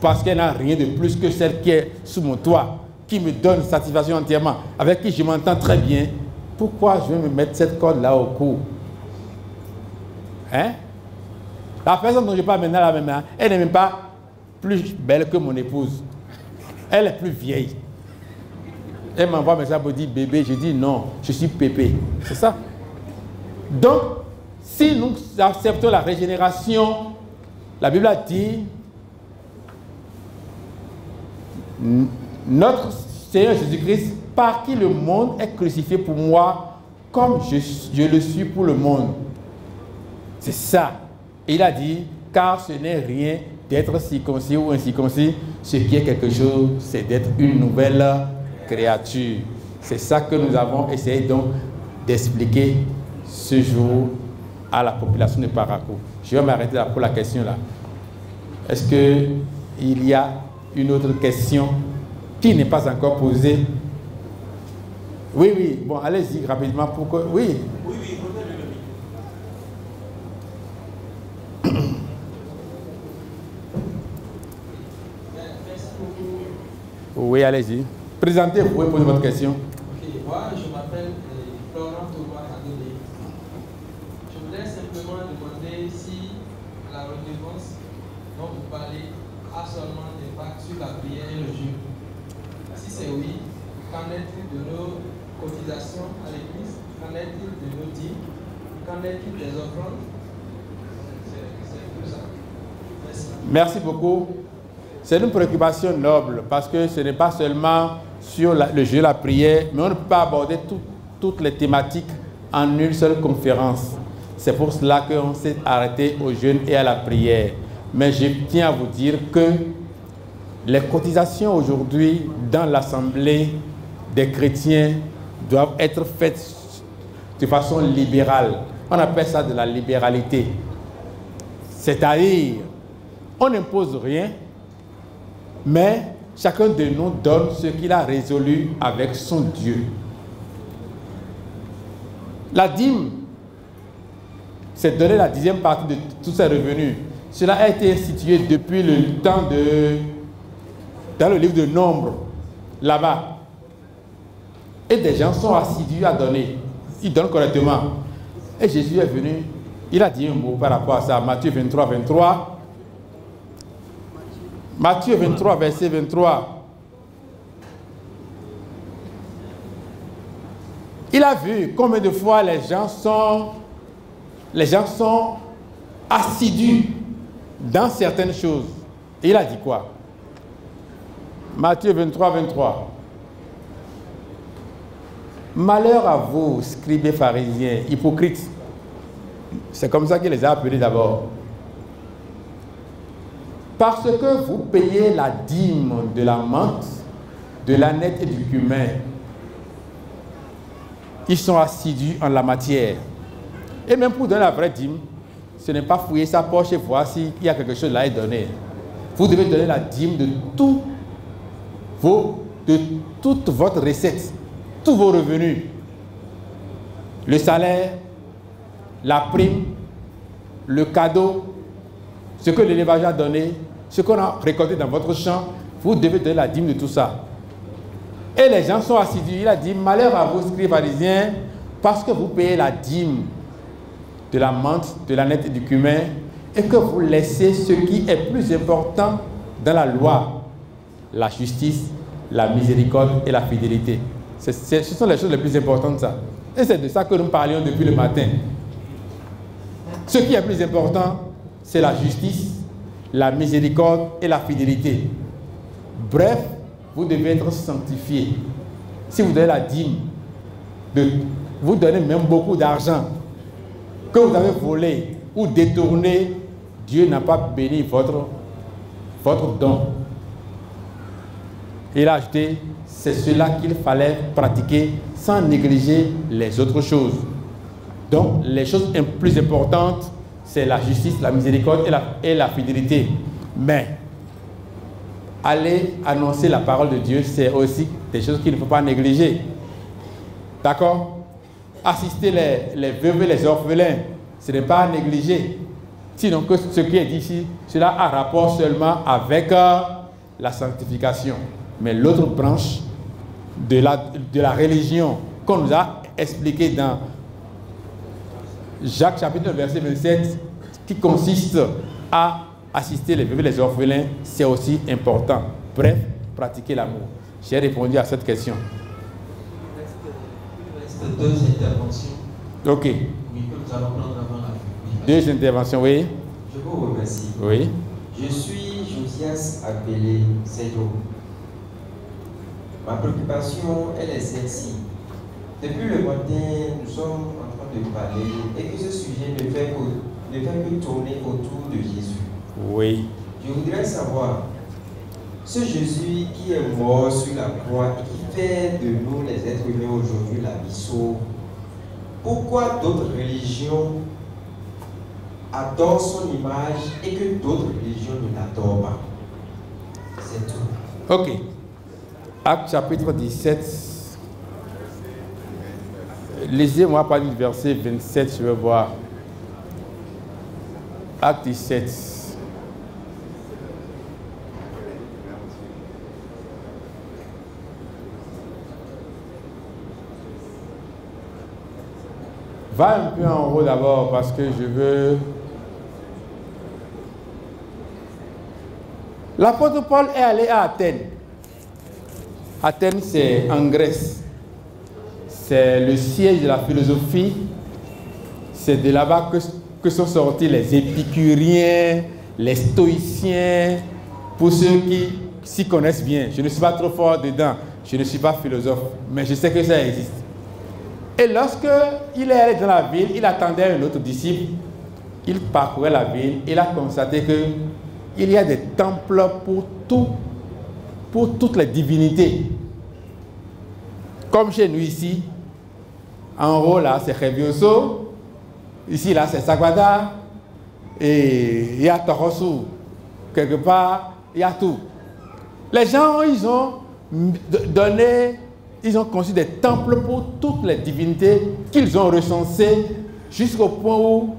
parce qu'elle n'a rien de plus que celle qui est sous mon toit, qui me donne satisfaction entièrement, avec qui je m'entends très bien, pourquoi je vais me mettre cette corde-là au cou? Hein? La personne dont je parle maintenant, elle n'est même pas plus belle que mon épouse. Elle est plus vieille. Elle m'envoie un message pour dire bébé. Je dis non, je suis pépé. C'est ça. Donc, si nous acceptons la régénération, la Bible a dit: notre Seigneur Jésus-Christ, par qui le monde est crucifié pour moi, comme je le suis pour le monde. C'est ça. Et il a dit: car ce n'est rien d'être circoncis ou incirconcis, ce qui est quelque chose, c'est d'être une nouvelle créature. C'est ça que nous avons essayé donc d'expliquer ce jour à la population de Parakou. Je vais m'arrêter là pour la question là. Est-ce qu'il y a une autre question qui n'est pas encore posée? Oui, oui. Bon, allez-y rapidement pour que... Oui. Oui, oui, merci beaucoup. Oui, allez-y. Présentez-vous et posez votre question. Ok, moi je m'appelle Florent Thomas Adonné. Je voudrais simplement demander si la redevance dont vous parlez a seulement des impacts sur la prière et le jeûne. Si c'est oui, qu'en est-il de nos cotisations à l'église? Qu'en est-il de nos dîmes? Qu'en est-il des offrandes? C'est tout ça. Merci. Merci beaucoup. C'est une préoccupation noble parce que ce n'est pas seulement sur le jeu, la prière, mais on ne peut pas aborder toutes les thématiques en une seule conférence. C'est pour cela qu'on s'est arrêté au jeûne et à la prière. Mais je tiens à vous dire que les cotisations aujourd'hui dans l'Assemblée des chrétiens doivent être faites de façon libérale. On appelle ça de la libéralité. C'est-à-dire, on n'impose rien, mais chacun de nous donne ce qu'il a résolu avec son Dieu. La dîme, c'est donner la 10e partie de tous ses revenus. Cela a été institué depuis le temps dans le livre de Nombre, là-bas. Et des gens sont assidus à donner. Ils donnent correctement. Et Jésus est venu, il a dit un mot par rapport à ça. Matthieu 23, 23. Matthieu 23, verset 23. Il a vu combien de fois les gens sont assidus dans certaines choses. Et il a dit quoi? Matthieu 23, 23. Malheur à vous, scribes et pharisiens, hypocrites. C'est comme ça qu'il les a appelés d'abord. Parce que vous payez la dîme de la menthe, de l'ânette et du cumin. Ils sont assidus en la matière. Et même pour donner la vraie dîme, ce n'est pas fouiller sa poche et voir s'il y a quelque chose là à donner. Vous devez donner la dîme de toute votre recette, tous vos revenus. Le salaire, la prime, le cadeau, ce que l'élevage a donné, ce qu'on a récolté dans votre champ, vous devez donner la dîme de tout ça. Et les gens sont assidus. Il a dit, malheur à vous, scribes pharisiens, parce que vous payez la dîme de la menthe, de l'ânette et du cumin, et que vous laissez ce qui est plus important dans la loi, la justice, la miséricorde et la fidélité. Ce sont les choses les plus importantes, ça. Et c'est de ça que nous parlions depuis le matin. Ce qui est plus important, c'est la justice, la miséricorde et la fidélité. Bref, vous devez être sanctifié. Si vous donnez la dîme, vous donnez même beaucoup d'argent que vous avez volé ou détourné, Dieu n'a pas béni votre don. Il a ajouté, c'est cela qu'il fallait pratiquer sans négliger les autres choses. Donc, les choses plus importantes, c'est la justice, la miséricorde et la fidélité. Mais, aller annoncer la parole de Dieu, c'est aussi des choses qu'il ne faut pas négliger. D'accord? Assister les veuves et les orphelins, ce n'est pas à négliger. Sinon, que ce qui est dit ici, cela a rapport seulement avec la sanctification. Mais l'autre branche de la religion qu'on nous a expliqué dans Jacques chapitre verset 27, qui consiste à assister les veuves et les orphelins, c'est aussi important. Bref, pratiquer l'amour. J'ai répondu à cette question. Il reste deux interventions. Ok. Oui, que nous allons prendre avant la fin. Deux interventions, oui. Je vous remercie. Oui. Je suis Josias appelé Seyo. Ma préoccupation, elle est celle-ci. Depuis le matin, nous sommes en train de parler et que ce sujet ne fait que tourner autour de Jésus. Oui. Je voudrais savoir, ce Jésus qui est mort sur la croix et qui fait de nous, les êtres humains aujourd'hui, la vie sauve? Pourquoi d'autres religions adorent son image et que d'autres religions ne l'adorent pas? C'est tout. Ok. Acte chapitre 17. Lisez-moi par le verset 27, je vais voir. Acte 17. Va un peu en haut d'abord parce que je veux... L'apôtre Paul est allé à Athènes. Athènes, c'est en Grèce. C'est le siège de la philosophie. C'est de là-bas que sont sortis les épicuriens, les stoïciens. Pour ceux qui s'y connaissent bien, je ne suis pas trop fort dedans. Je ne suis pas philosophe, mais je sais que ça existe. Et lorsque il est allé dans la ville, il attendait un autre disciple. Il parcourait la ville. Il a constaté qu'il y a des temples pour toutes les divinités. Comme chez nous ici, en haut là c'est Revioso, ici là c'est Sagrada, et il y a Torosu, quelque part, il y a tout. Les gens, ils ont donné, ils ont conçu des temples pour toutes les divinités qu'ils ont recensées jusqu'au point où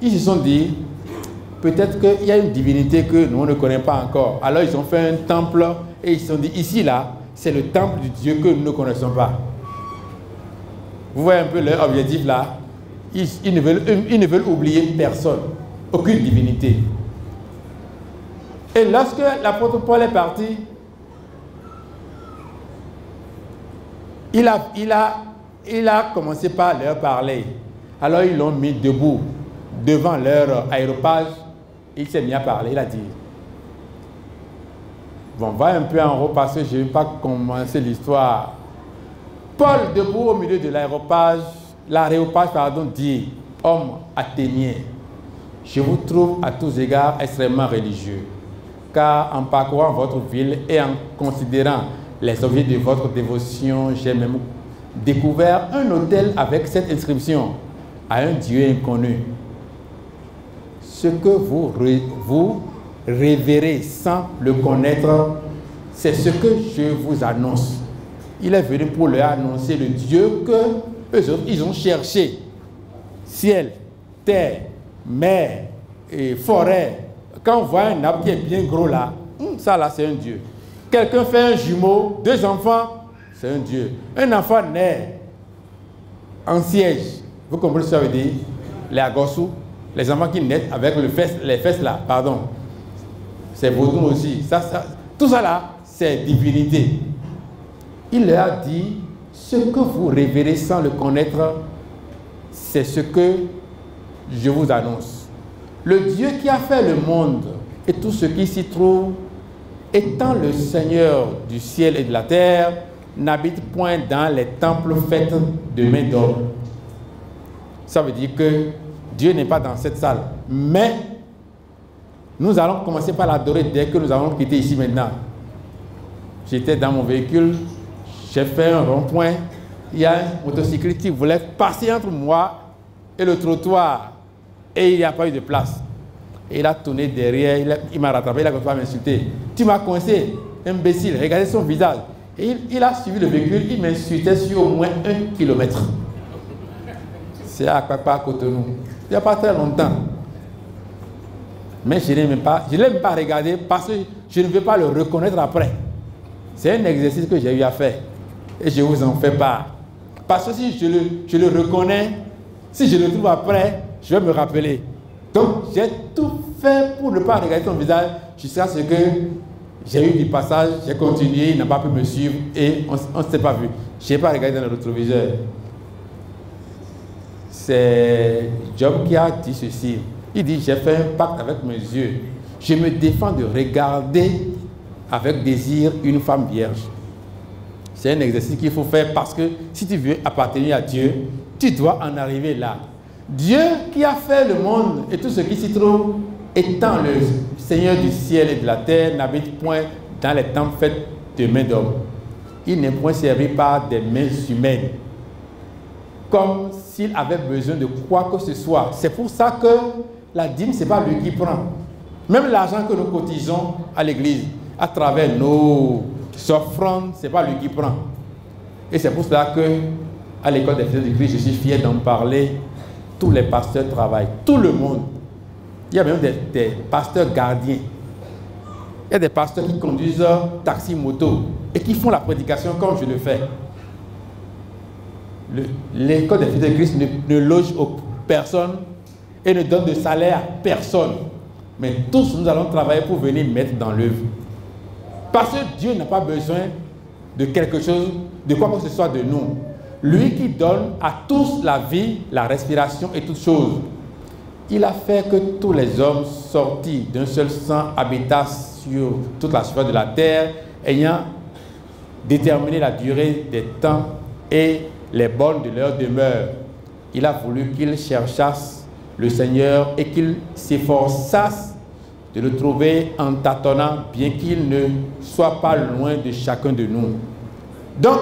ils se sont dit, peut-être qu'il y a une divinité que nous ne connaissons pas encore. Alors ils ont fait un temple et ils se sont dit, ici là, c'est le temple du Dieu que nous ne connaissons pas. Vous voyez un peu leur objectif là. Ils ne veulent oublier personne, aucune divinité. Et lorsque l'apôtre Paul est parti, il a commencé par leur parler. Alors ils l'ont mis debout devant leur aéropage. Il s'est mis à parler. Il a dit, bon, va un peu en haut parce que je ne vais pas commencer l'histoire. Paul, debout au milieu de l'aéropage, dit, homme athénien, je vous trouve à tous égards extrêmement religieux, car en parcourant votre ville et en considérant les objets de votre dévotion, j'ai même découvert un autel avec cette inscription, à un Dieu inconnu. Ce que vous révérez sans le connaître, c'est ce que je vous annonce. Il est venu pour leur annoncer le Dieu que eux autres, ils ont cherché. Ciel, terre, mer et forêt. Quand on voit un arbre qui est bien gros là, ça là c'est un Dieu. Quelqu'un fait un jumeau, 2 enfants, c'est un Dieu. Un enfant naît en siège. Vous comprenez ce que ça veut dire? Les agossous, les enfants qui naissent avec les fesses là, pardon. C'est vaudou aussi. Tout ça là, c'est divinité. Il leur a dit, ce que vous révérez sans le connaître, c'est ce que je vous annonce. Le Dieu qui a fait le monde et tout ce qui s'y trouve, étant le Seigneur du ciel et de la terre, n'habite point dans les temples faits de main d'homme. Ça veut dire que Dieu n'est pas dans cette salle. Mais nous allons commencer par l'adorer dès que nous allons quitter ici maintenant. J'étais dans mon véhicule, j'ai fait un rond-point, il y a un motocycliste qui voulait passer entre moi et le trottoir et il n'y a pas eu de place. Et il a tourné derrière, il m'a rattrapé, il a commencé à m'insulter. Tu m'as coincé, imbécile, regardez son visage. Et il a suivi le véhicule, il m'insultait sur au moins 1 kilomètre. C'est à Papa Cotonou. Il n'y a pas très longtemps. Mais je ne l'ai même pas regardé parce que je ne veux pas le reconnaître après. C'est un exercice que j'ai eu à faire. Et je vous en fais part. Parce que si je le reconnais, si je le trouve après, je vais me rappeler. Donc, j'ai tout fait pour ne pas regarder son visage jusqu'à ce que j'ai eu du passage, j'ai continué, il n'a pas pu me suivre et on ne s'est pas vu. Je n'ai pas regardé dans le rétroviseur. C'est Job qui a dit ceci. Il dit, j'ai fait un pacte avec mes yeux. Je me défends de regarder avec désir une femme vierge. C'est un exercice qu'il faut faire parce que si tu veux appartenir à Dieu, tu dois en arriver là. Dieu qui a fait le monde et tout ce qui s'y trouve, étant le Seigneur du ciel et de la terre, n'habite point dans les temples faits de main d'homme. il n'est point servi par des mains humaines, comme s'il avait besoin de quoi que ce soit. C'est pour ça que la dîme, ce n'est pas lui qui prend. Même l'argent que nous cotisons à l'église, à travers nos offrandes, ce n'est pas lui qui prend. Et c'est pour cela que, à l'école des Fils de Christ, je suis fier d'en parler. Tous les pasteurs travaillent, tout le monde. Il y a même des pasteurs gardiens. Il y a des pasteurs qui conduisent taxi moto et qui font la prédication comme je le fais. L'école des Fils de Christ ne loge personne et ne donne de salaire à personne. Mais tous nous allons travailler pour venir mettre dans l'œuvre. Parce que Dieu n'a pas besoin de quelque chose, de quoi que ce soit de nous. Lui qui donne à tous la vie, la respiration et toutes choses. Il a fait que tous les hommes sortis d'un seul sang habitassent sur toute la surface de la terre, ayant déterminé la durée des temps et les bornes de leur demeure. Il a voulu qu'ils cherchassent le Seigneur et qu'ils s'efforçassent de le trouver en tâtonnant, bien qu'il ne soit pas loin de chacun de nous. Donc,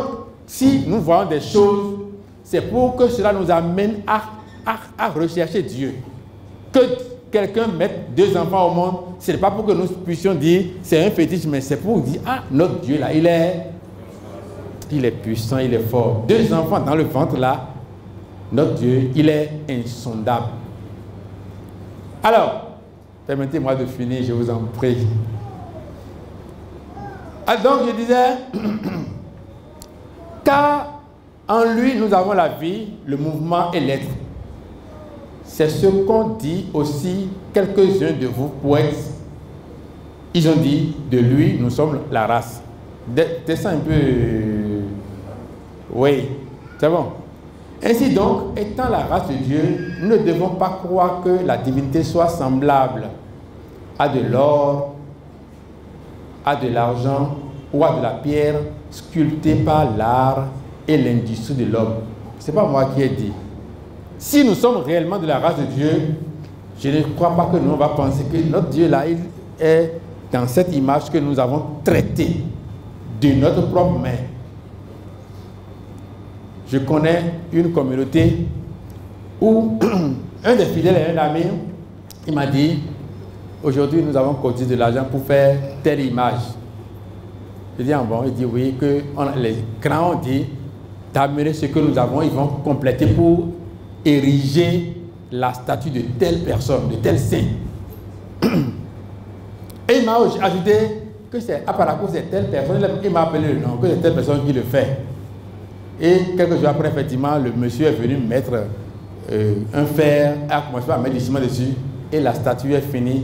si nous voyons des choses, c'est pour que cela nous amène à rechercher Dieu. Que quelqu'un mette 2 enfants au monde, ce n'est pas pour que nous puissions dire c'est un fétiche, mais c'est pour dire ah, notre Dieu là, il est puissant, il est fort. 2 enfants dans le ventre là, notre Dieu, il est insondable. Alors, permettez-moi de finir, je vous en prie. Donc je disais, car en lui nous avons la vie, le mouvement et l'être. C'est ce qu'ont dit aussi quelques-uns de vous poètes. Ils ont dit, de lui nous sommes la race. Descends un peu. Oui, c'est bon. Ainsi donc, étant la race de Dieu, nous ne devons pas croire que la divinité soit semblable à de l'or, à de l'argent ou à de la pierre sculptée par l'art et l'industrie de l'homme. Ce n'est pas moi qui ai dit. Si nous sommes réellement de la race de Dieu, je ne crois pas que nous on va penser que notre Dieu là, il est dans cette image que nous avons traitée de notre propre main. Je connais une communauté où un des fidèles et un ami, il m'a dit, aujourd'hui nous avons cotisé de l'argent pour faire telle image. Je dis, ah bon, il dit oui, que les grands ont dit, d'amener ce que nous avons, ils vont compléter pour ériger la statue de telle personne, de tel saint. Et il m'a ajouté que c'est à part c'est telle personne, il m'a appelé le nom, que c'est telle personne qui le fait. Et quelques jours après, effectivement, le monsieur est venu mettre un fer, a commencé à mettre du ciment dessus, et la statue est finie.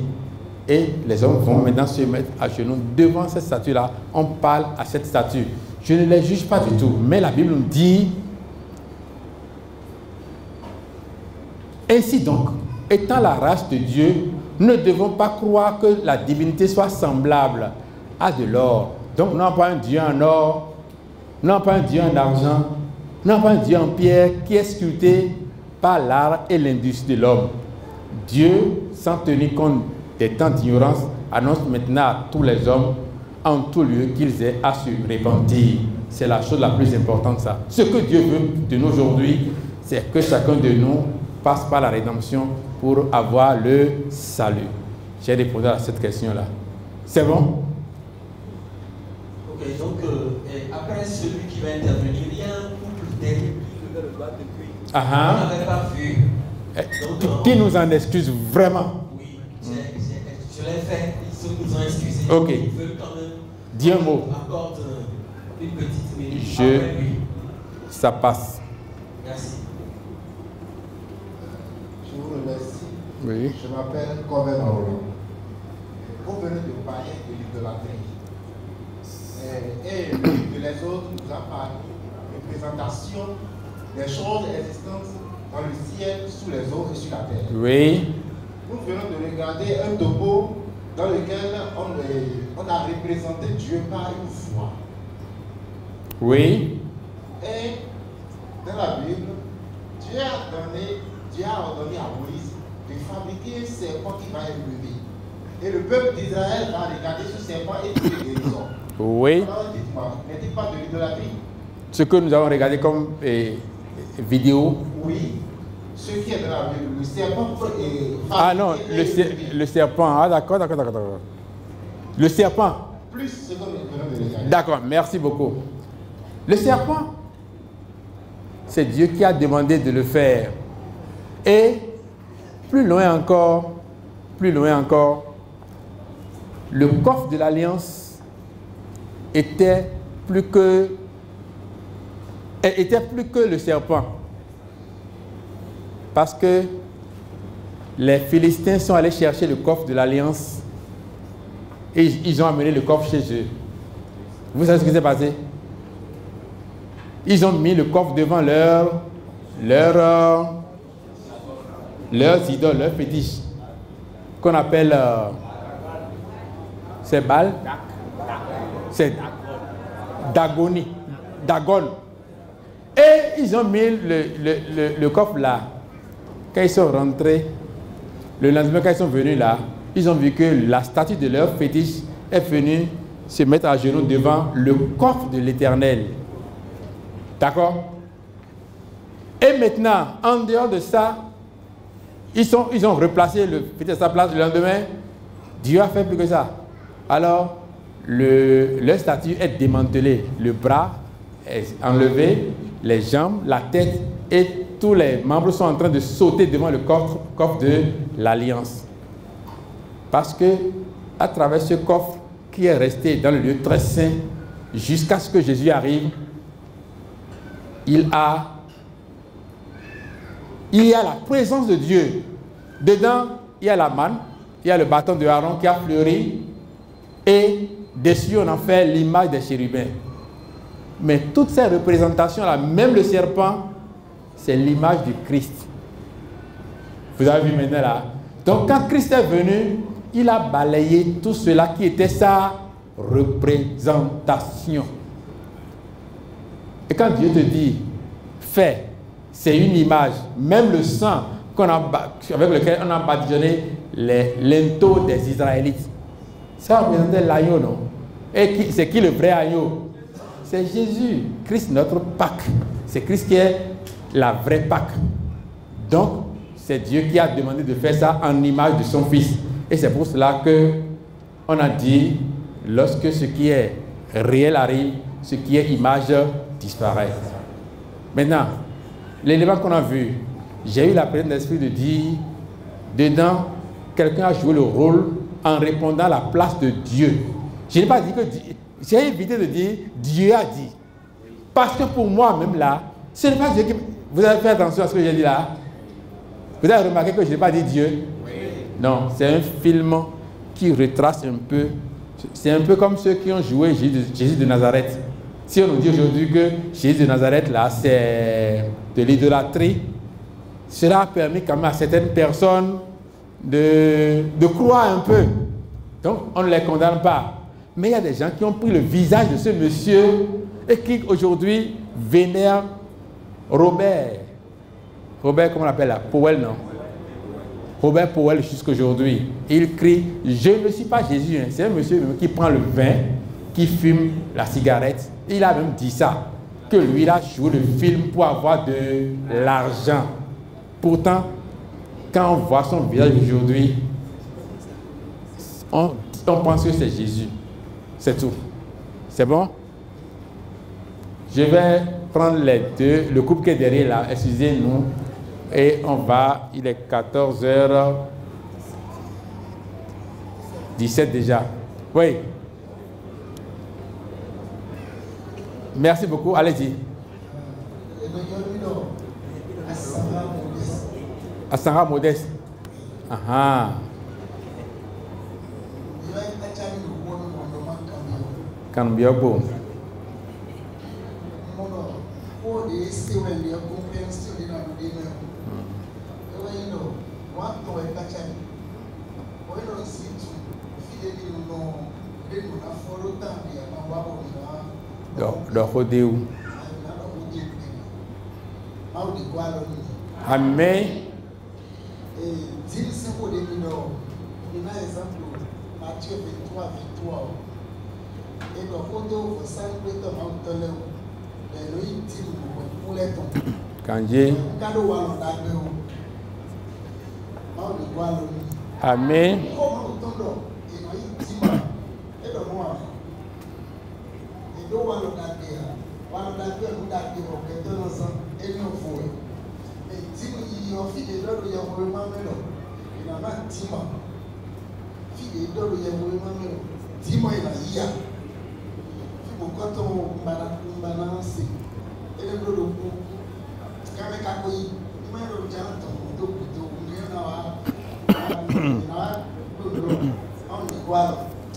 Et les hommes vont maintenant se mettre à genoux devant cette statue-là. On parle à cette statue. Je ne les juge pas du tout, mais la Bible nous dit, ainsi donc, étant la race de Dieu, nous ne devons pas croire que la divinité soit semblable à de l'or. Donc, non pas un Dieu en or, non pas un Dieu en argent, non pas un Dieu en pierre qui est sculpté par l'art et l'industrie de l'homme. Dieu, sans tenir compte des temps d'ignorance, annonce maintenant à tous les hommes en tout lieu qu'ils aient à se repentir. C'est la chose la plus importante, ça. Ce que Dieu veut de nous aujourd'hui, c'est que chacun de nous passe par la rédemption pour avoir le salut. J'ai répondu à cette question-là. C'est bon? Ok, donc après celui qui va intervenir, il y a un couple terrible qui levait le doigt depuis. On n'avait pas vu. Donc, qui nous en excuse vraiment? Oui, je l'ai fait, ils nous ont excusés. Ok. Ils veulent quand même. Dis un mot. Accorde une petite minute après lui. Ça passe. Merci. Je vous remercie. Oui. Je m'appelle Coven Roland. Vous venez de parler de l'idolâtrie. Et l'une de les autres nous a parlé de présentation des choses existantes dans le ciel, sous les eaux et sur la terre. Oui. Nous venons de regarder un topo dans lequel on a représenté Dieu par une foi. Oui. Et dans la Bible, Dieu a ordonné à Moïse de fabriquer un serpent qui va élever. Et le peuple d'Israël va regarder ce serpent et trouver guérison. Oui. Alors, quoi? N'est-il pas de l'idolâtrie? Ce que nous avons regardé comme vidéo. Oui. Ce qui est dans la Bible, le serpent est... Ah non, le serpent. Ah d'accord. Le serpent. Plus ce que nous venons de regarder. D'accord, merci beaucoup. Le serpent, c'est Dieu qui a demandé de le faire. Et plus loin encore, le coffre de l'alliance était plus que le serpent. Parce que les Philistins sont allés chercher le coffre de l'alliance et ils ont amené le coffre chez eux. Vous savez ce qui s'est passé? Ils ont mis le coffre devant leurs idoles, leurs fétiches, qu'on appelle c'est Baal, c'est Dagon. Et ils ont mis le coffre là. Quand ils sont rentrés, le lendemain quand ils sont venus là, ils ont vu que la statue de leur fétiche est venue se mettre à genoux devant le coffre de l'Éternel. D'accord? Et maintenant, en dehors de ça, ils ont replacé le fétiche à sa place. Le lendemain, Dieu a fait plus que ça. Alors, leur statue est démantelée. Le bras est enlevé, les jambes, la tête et tous les membres sont en train de sauter devant le coffre de l'Alliance. Parce que, à travers ce coffre qui est resté dans le lieu très saint, jusqu'à ce que Jésus arrive, il y a la présence de Dieu. Dedans, il y a la manne, il y a le bâton de Aaron qui a fleuri, et dessus on en fait l'image des chérubins. Mais toutes ces représentations-là, même le serpent, c'est l'image du Christ. Vous avez vu maintenant là? Donc quand Christ est venu, il a balayé tout cela qui était sa représentation. Et quand Dieu te dit, fais, c'est une image. Même le sang avec lequel on a badigeonné les linteaux des Israélites. Ça représentait l'agneau, non? Et c'est qui le vrai agneau? C'est Jésus, Christ notre Pâque. C'est Christ qui est la vraie Pâque. Donc, c'est Dieu qui a demandé de faire ça en image de son Fils. Et c'est pour cela qu'on a dit, lorsque ce qui est réel arrive, ce qui est image disparaît. Maintenant, l'élément qu'on a vu, j'ai eu la présence d'esprit de dire, dedans, quelqu'un a joué le rôle en répondant à la place de Dieu. Je n'ai pas dit que j'ai évité de dire Dieu a dit. Parce que pour moi, même là, ce n'est pas Dieu qui... Vous avez fait attention à ce que j'ai dit là? Vous avez remarqué que je n'ai pas dit Dieu? Oui. Non, c'est un film qui retrace un peu. C'est un peu comme ceux qui ont joué Jésus de Nazareth. Si on nous dit aujourd'hui que Jésus de Nazareth, là, c'est de l'idolâtrie, cela a permis quand même à certaines personnes de croire un peu. Donc, on ne les condamne pas. Mais il y a des gens qui ont pris le visage de ce monsieur et qui aujourd'hui vénèrent Robert, comment on l'appelle là? Powell, non? Robert Powell jusqu'à aujourd'hui. Il crie, je ne suis pas Jésus. Hein. C'est un monsieur qui prend le vin, qui fume la cigarette. Il a même dit ça, que lui il a joué le film pour avoir de l'argent. Pourtant, quand on voit son visage aujourd'hui, on pense que c'est Jésus. C'est tout. C'est bon? Je vais prendre les deux, le couple qui est derrière là, excusez-nous, et on va, il est 14h17 déjà. Oui. Merci beaucoup, allez-y. Asara Modeste. Ah. Cambiago. Amém. Kanji. Amen.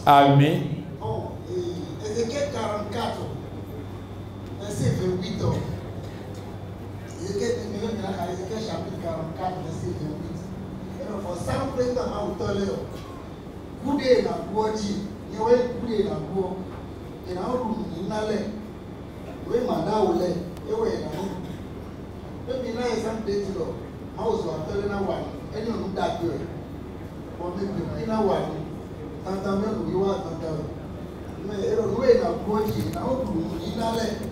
Amen. Ézéchiel 44, verset 28. Ézéchiel chapitre 44, verset 28. Et donc, pour ça, nous prenons un auteur. Goudé na Boji, il y a Goudé na Bo, et na Oru, il n'a l'air. Oui, Manda ou l'air, et oui, na Oru. Depuis là, il y a un petit peu. Mouse ou un tel na Wani, et nous nous d'accord. Pour me dire, na Wani, tant même nous y va tant. Mais nous na Boji, na Oru, il n'a l'air.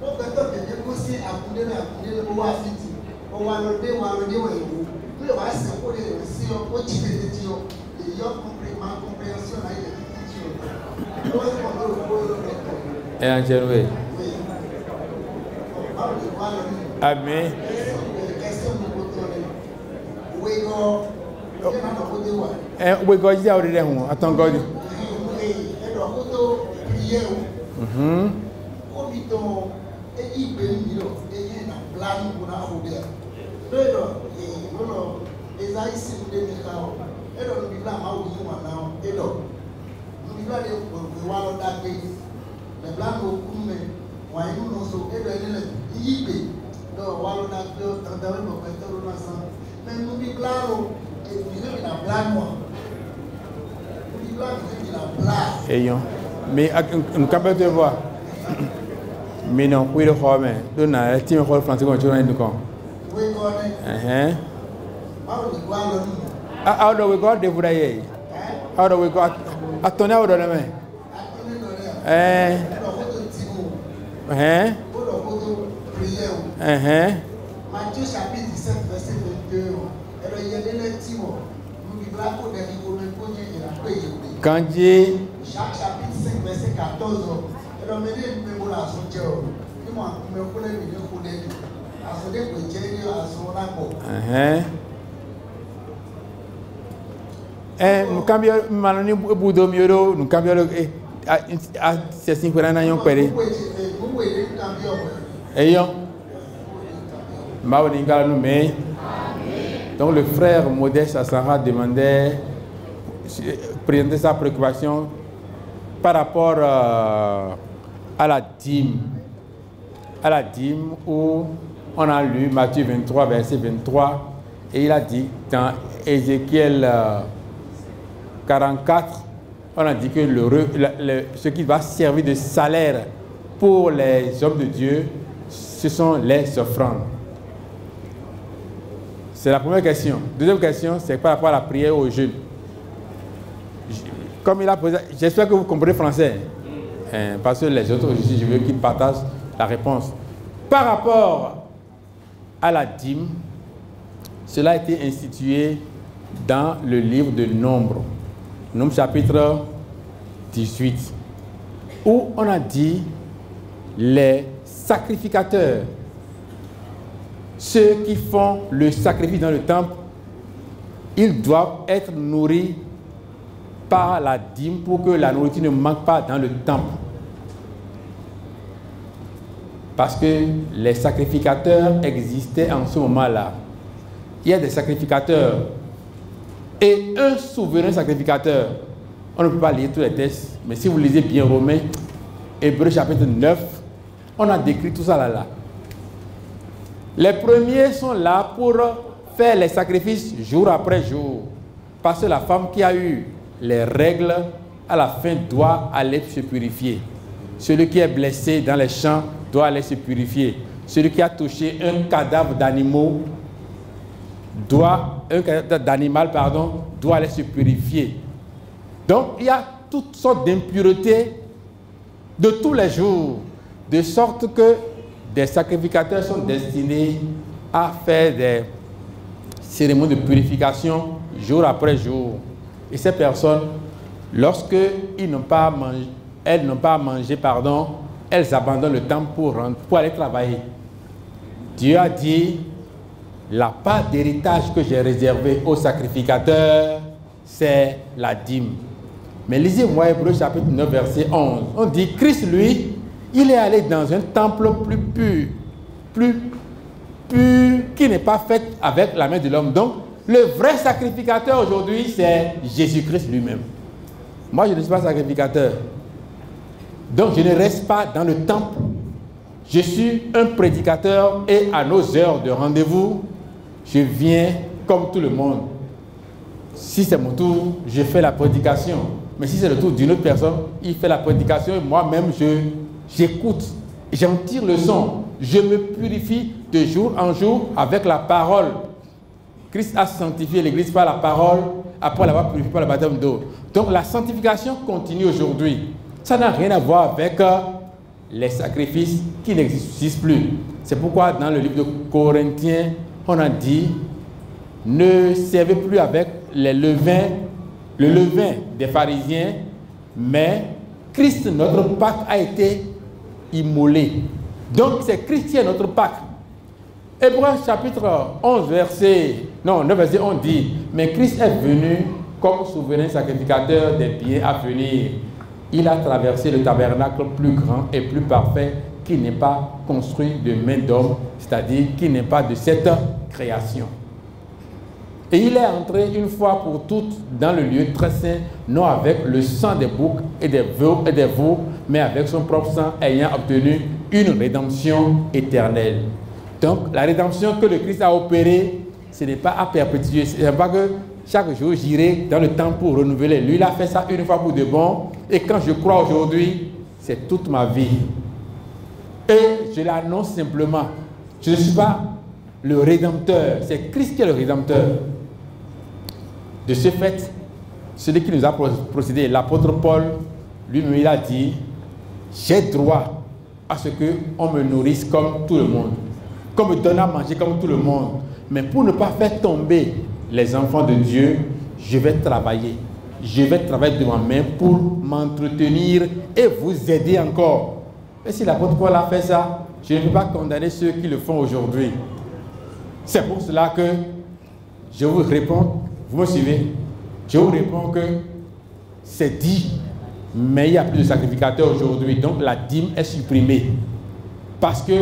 Donc, quand on négocier à Boudé na Boudé, on va fiti, on va le dé, nous va se poser aussi au titre de Dieu. Ma compréhension là, il est difficile. Amen. We go ji awre re hun atan God. Et donc, nous vivons à Maouzi maintenant. Et donc, nous vivons à Wallodagbe. Les blancs au Koumé, Wayou Noso, et le Yibé. Donc, Wallodagbe, Tandawe, nos pêteurs ensemble. Mais nous vivons là, et nous vivons dans la blague, moi. Nous vivons dans la blague. Ayons. Mais nous capable de voir. Mais non, oui, le roi, mais nous n'avons pas de français comme tu l'as dit. Oui, God. How do we go de Vuraye? How do we go? Attendez, où donne main? Matthieu chapitre 17, verset 22. Kanji. Jacques chapitre 5, verset 14. Nous cambions maloni budo mioro nous cambions à ces 5 ans n'ayons pas ayons maoninga nous mais donc le frère Modeste Assara demandait présenter sa préoccupation par rapport à la dîme où on a lu Matthieu 23 verset 23 et il a dit dans Ézéchiel 44, on a dit que ce qui va servir de salaire pour les hommes de Dieu, ce sont les offrandes. C'est la première question. Deuxième question, c'est par rapport à la prière au jeûne. Comme il a posé, j'espère que vous comprenez français, parce que les autres aussi, je veux qu'ils partagent la réponse. Par rapport à la dîme, cela a été institué dans le livre de Nombres. Nombre chapitre 18, où on a dit les sacrificateurs, ceux qui font le sacrifice dans le temple, ils doivent être nourris par la dîme pour que la nourriture ne manque pas dans le temple. Parce que les sacrificateurs existaient en ce moment-là. Il y a des sacrificateurs et un souverain sacrificateur. On ne peut pas lire tous les textes, mais si vous lisez bien Romains, Hébreux chapitre 9, on a décrit tout ça là. Les premiers sont là pour faire les sacrifices jour après jour. Parce que la femme qui a eu les règles, à la fin, doit aller se purifier. Celui qui est blessé dans les champs doit aller se purifier. Celui qui a touché un cadavre d'animal doit aller se purifier. Donc, il y a toutes sortes d'impuretés de tous les jours, de sorte que des sacrificateurs sont destinés à faire des cérémonies de purification jour après jour. Et ces personnes, lorsqu'elles n'ont pas mangé, elles abandonnent le temple pour aller travailler. Dieu a dit, la part d'héritage que j'ai réservée aux sacrificateurs, c'est la dîme. Mais lisez-moi Hébreux chapitre 9, verset 11. On dit, Christ, lui, il est allé dans un temple plus pur, qui n'est pas fait avec la main de l'homme. Donc, le vrai sacrificateur aujourd'hui, c'est Jésus-Christ lui-même. Moi, je ne suis pas sacrificateur. Donc, je ne reste pas dans le temple. Je suis un prédicateur et à nos heures de rendez-vous, je viens comme tout le monde. Si c'est mon tour, je fais la prédication. Mais si c'est le tour d'une autre personne, il fait la prédication et moi-même, j'écoute, j'en tire le son. Je me purifie de jour en jour avec la parole. Christ a sanctifié l'Église par la parole, après l'avoir purifié par le baptême d'eau. Donc la sanctification continue aujourd'hui. Ça n'a rien à voir avec les sacrifices qui n'existent plus. C'est pourquoi dans le livre de Corinthiens, on a dit, ne servez plus avec le levain des pharisiens, mais Christ, notre Pâque, a été immolé. Donc c'est Christ qui est notre Pâque. Hébreux chapitre 9 verset 11 dit, mais Christ est venu comme souverain sacrificateur des biens à venir. Il a traversé le tabernacle plus grand et plus parfait qui n'est pas construit de main d'homme, c'est-à-dire qui n'est pas de cette création. Et il est entré une fois pour toutes dans le lieu très saint, non avec le sang des boucs et des veaux, mais avec son propre sang ayant obtenu une rédemption éternelle. Donc la rédemption que le Christ a opérée, ce n'est pas à perpétuer. Ce n'est pas que chaque jour j'irai dans le temple pour renouveler. Lui, il a fait ça une fois pour de bon. Et quand je crois aujourd'hui, c'est toute ma vie. Et je l'annonce simplement. Je ne suis pas le Rédempteur. C'est Christ qui est le Rédempteur. De ce fait, celui qui nous a procédé, l'apôtre Paul, lui-même, il a dit, j'ai droit à ce qu'on me nourrisse comme tout le monde, qu'on me donne à manger comme tout le monde. Mais pour ne pas faire tomber les enfants de Dieu, je vais travailler. Je vais travailler de ma main pour m'entretenir et vous aider encore. Et si l'apôtre Paul a fait ça, je ne peux pas condamner ceux qui le font aujourd'hui. C'est pour cela que je vous réponds, vous me suivez? Je vous réponds que c'est dit, mais il n'y a plus de sacrificateurs aujourd'hui. Donc la dîme est supprimée. Parce que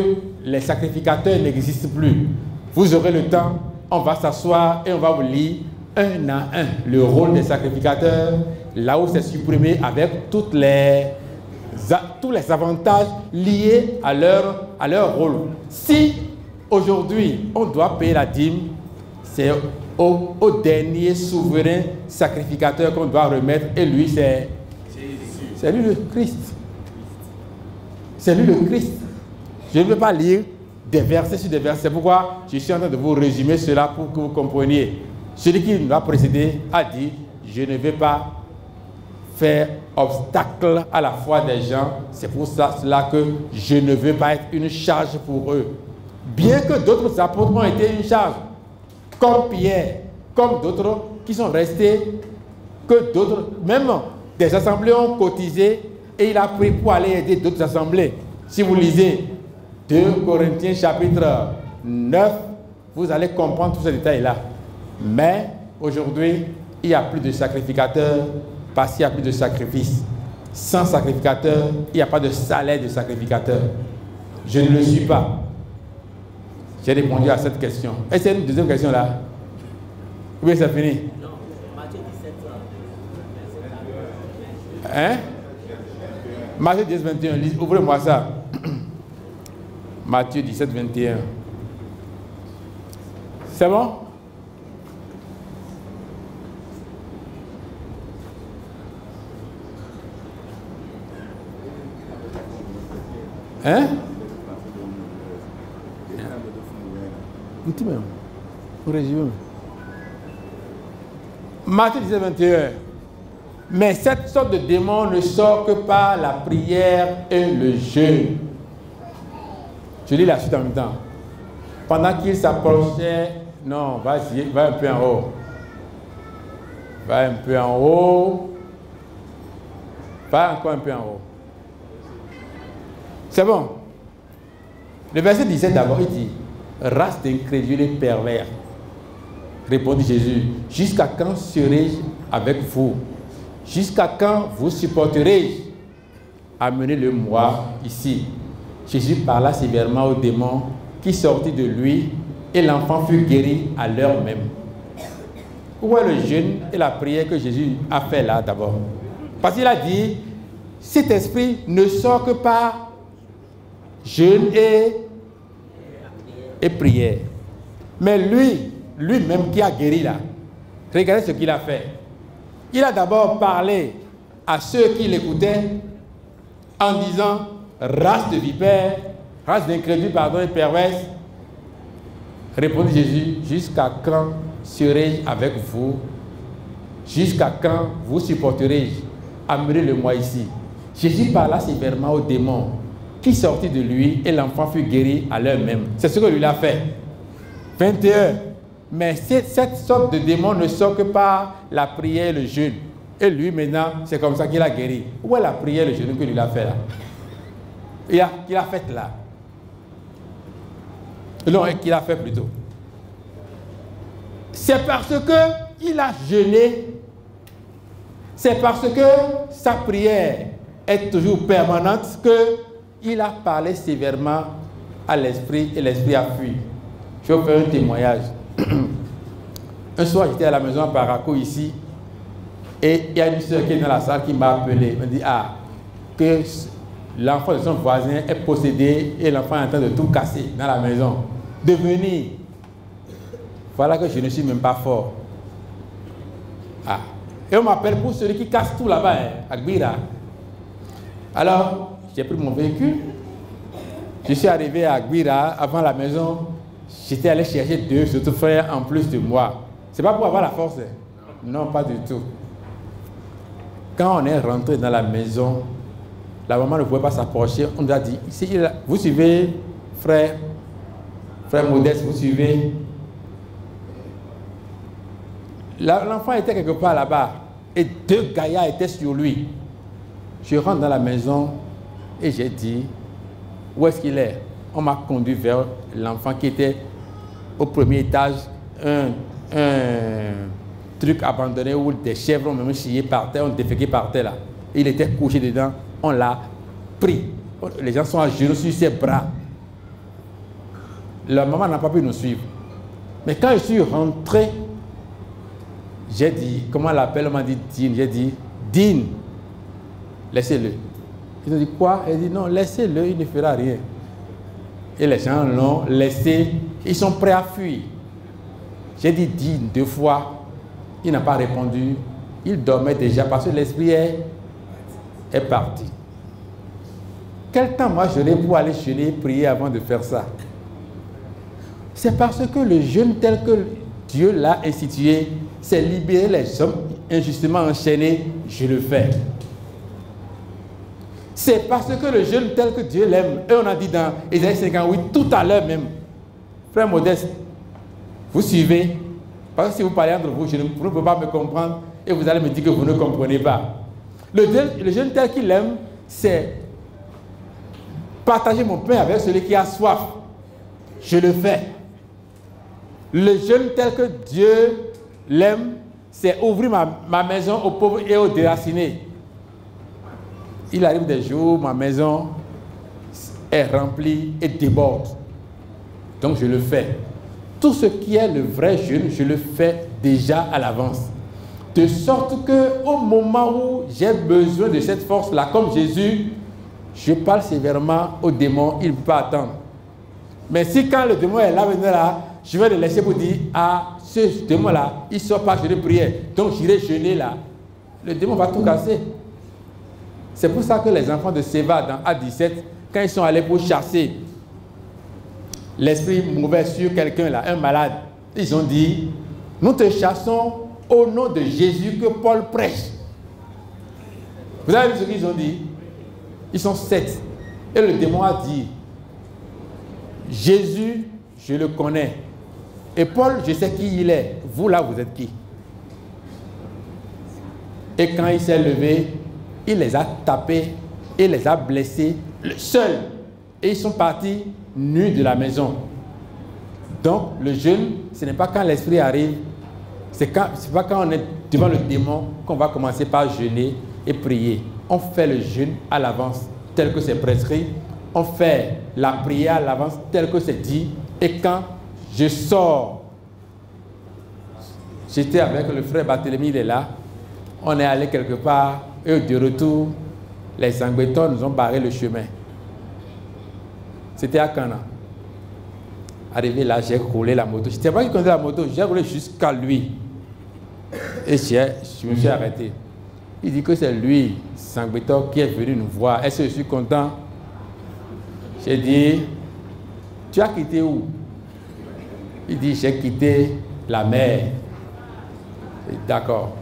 les sacrificateurs n'existent plus. Vous aurez le temps, on va s'asseoir et on va vous lire un à un le rôle des sacrificateurs, là où c'est supprimé avec tous les avantages liés à leur rôle. Si aujourd'hui on doit payer la dîme, c'est au dernier souverain sacrificateur qu'on doit remettre, et lui c'est lui le Christ. C'est lui le Christ. Je ne veux pas lire des versets sur des versets. C'est pourquoi je suis en train de vous résumer cela pour que vous compreniez. Celui qui nous a précédé a dit, je ne vais pas faire obstacle à la foi des gens. C'est pour cela que je ne veux pas être une charge pour eux. Bien que d'autres apôtres ont été une charge, comme Pierre, comme d'autres qui sont restés, que d'autres, même des assemblées ont cotisé et il a pris pour aller aider d'autres assemblées. Si vous lisez 2 Corinthiens chapitre 9, vous allez comprendre tous ces détails-là. Mais aujourd'hui, il n'y a plus de sacrificateurs parce qu'il n'y a plus de sacrifice. Sans sacrificateur, il n'y a pas de salaire de sacrificateur. Je ne le suis pas. J'ai répondu à cette question. Est-ce qu'il y a une deuxième question là? Oui, c'est fini. Non, Matthieu 17. Hein? Matthieu 10, 21. Ouvrez-moi ça. Matthieu 17, 21. C'est bon? Hein? Un petit même. Au régime. Matthieu 17, 21. Mais cette sorte de démon ne sort que par la prière et le jeûne. Je lis la suite en même temps. Pendant qu'il s'approchait, non, vas-y, va un peu en haut. Va un peu en haut. Va encore un peu en haut. C'est bon. Le verset 17 d'abord, il dit, race d'incrédules et pervers. Répondit Jésus, jusqu'à quand serai-je avec vous? Jusqu'à quand vous supporterai-je? Amenez-le-moi ici. Jésus parla sévèrement au démon qui sortit de lui et l'enfant fut guéri à l'heure même. Où est le jeûne et la prière que Jésus a fait là d'abord? Parce qu'il a dit, cet esprit ne sort que par jeûne et prière. Mais lui-même qui a guéri là, regardez ce qu'il a fait. Il a d'abord parlé à ceux qui l'écoutaient en disant, race de vipères, race d'incrédules, pardon, et perverses. Répondit Jésus, jusqu'à quand serai-je avec vous? Jusqu'à quand vous supporterai-je? Amenez-le-moi ici. Jésus parla sévèrement au démon qui sortit de lui et l'enfant fut guéri à l'heure même. C'est ce que lui a fait. 21. Mais cette sorte de démon ne sort que par la prière et le jeûne. Et lui maintenant, c'est comme ça qu'il a guéri. Où est la prière et le jeûne que lui a fait là? Qu'il a fait là. Non, qu'il a fait plutôt. C'est parce qu'il a jeûné. C'est parce que sa prière est toujours permanente qu'il a parlé sévèrement à l'esprit et l'esprit a fui. Je vais vous faire un témoignage. Un soir, j'étais à la maison à Paraco ici et il y a une soeur qui est dans la salle qui m'a appelé. Elle m'a dit que l'enfant de son voisin est possédé et l'enfant est en train de tout casser dans la maison. De venir. Voilà que je ne suis même pas fort. Et on m'appelle pour celui qui casse tout là-bas, à Gbira. Alors, j'ai pris mon véhicule. Je suis arrivé à Gbira avant la maison. J'étais allé chercher 2 autres frères en plus de moi. C'est pas pour avoir la force. Non, pas du tout. Quand on est rentré dans la maison, la maman ne pouvait pas s'approcher. On nous a dit, vous suivez, frère Modeste, vous suivez. L'enfant était quelque part là-bas et 2 gaillards étaient sur lui. Je rentre dans la maison et j'ai dit, où est-ce qu'il est? On m'a conduit vers l'enfant qui était au premier étage, un truc abandonné où des chèvres ont même chié par terre, ont déféqué par terre là. Il était couché dedans, on l'a pris. Les gens sont à genoux sur ses bras. La maman n'a pas pu nous suivre. Mais quand je suis rentré, j'ai dit, comment on l'appelle? On m'a dit Dean. J'ai dit, Dean, laissez-le. Ils ont dit quoi? Elle dit non, laissez-le, il ne fera rien. Et les gens l'ont laissé, ils sont prêts à fuir. J'ai dit Dean 2 fois, il n'a pas répondu. Il dormait déjà parce que l'esprit est parti. Quel temps moi j'aurais pour aller jeûner et prier avant de faire ça? C'est parce que le jeûne tel que Dieu l'a institué, c'est libérer les hommes injustement enchaînés, je le fais. C'est parce que le jeûne tel que Dieu l'aime, et on a dit dans Ésaïe 58 tout à l'heure même, frère Modeste, vous suivez, parce que si vous parlez entre vous, vous ne pouvez pas me comprendre et vous allez me dire que vous ne comprenez pas. Le jeûne tel qu'il aime, c'est partager mon pain avec celui qui a soif. Je le fais. Le jeûne tel que Dieu l'aime, c'est ouvrir ma maison aux pauvres et aux déracinés. Il arrive des jours où ma maison est remplie et déborde. Donc je le fais. Tout ce qui est le vrai jeûne, je le fais déjà à l'avance. De sorte qu'au moment où j'ai besoin de cette force-là, comme Jésus, je parle sévèrement au démon, il ne peut pas attendre. Mais si quand le démon est là, maintenant là, je vais le laisser pour dire, ce démon-là, il ne sort pas, je vais prier. Donc j'irai jeûner là. Le démon va tout casser. C'est pour ça que les enfants de Séva, dans A17, quand ils sont allés pour chasser l'esprit mauvais sur quelqu'un là, un malade, ils ont dit, nous te chassons au nom de Jésus que Paul prêche. Vous avez vu ce qu'ils ont dit? Ils sont 7. Et le démon a dit, Jésus, je le connais. Et Paul, je sais qui il est. Vous là, vous êtes qui? Et quand il s'est levé, il les a tapés et les a blessés seuls. Et ils sont partis nus de la maison. Donc, le jeûne, ce n'est pas quand l'esprit arrive, c'est pas quand on est devant le démon qu'on va commencer par jeûner et prier. On fait le jeûne à l'avance, tel que c'est prescrit. On fait la prière à l'avance, tel que c'est dit. Et quand je sors, j'étais avec le frère Barthélemy, il est là. On est allé quelque part, et de retour, les Sangbétons nous ont barré le chemin. C'était à Cana. Arrivé là, j'ai roulé la moto. Je ne sais pas qui conduisait la moto, j'ai roulé jusqu'à lui. Et je me suis arrêté. Il dit que c'est lui, Sangbéton, qui est venu nous voir. Est-ce que je suis content? J'ai dit, tu as quitté où? Il dit, j'ai quitté la mer. D'accord.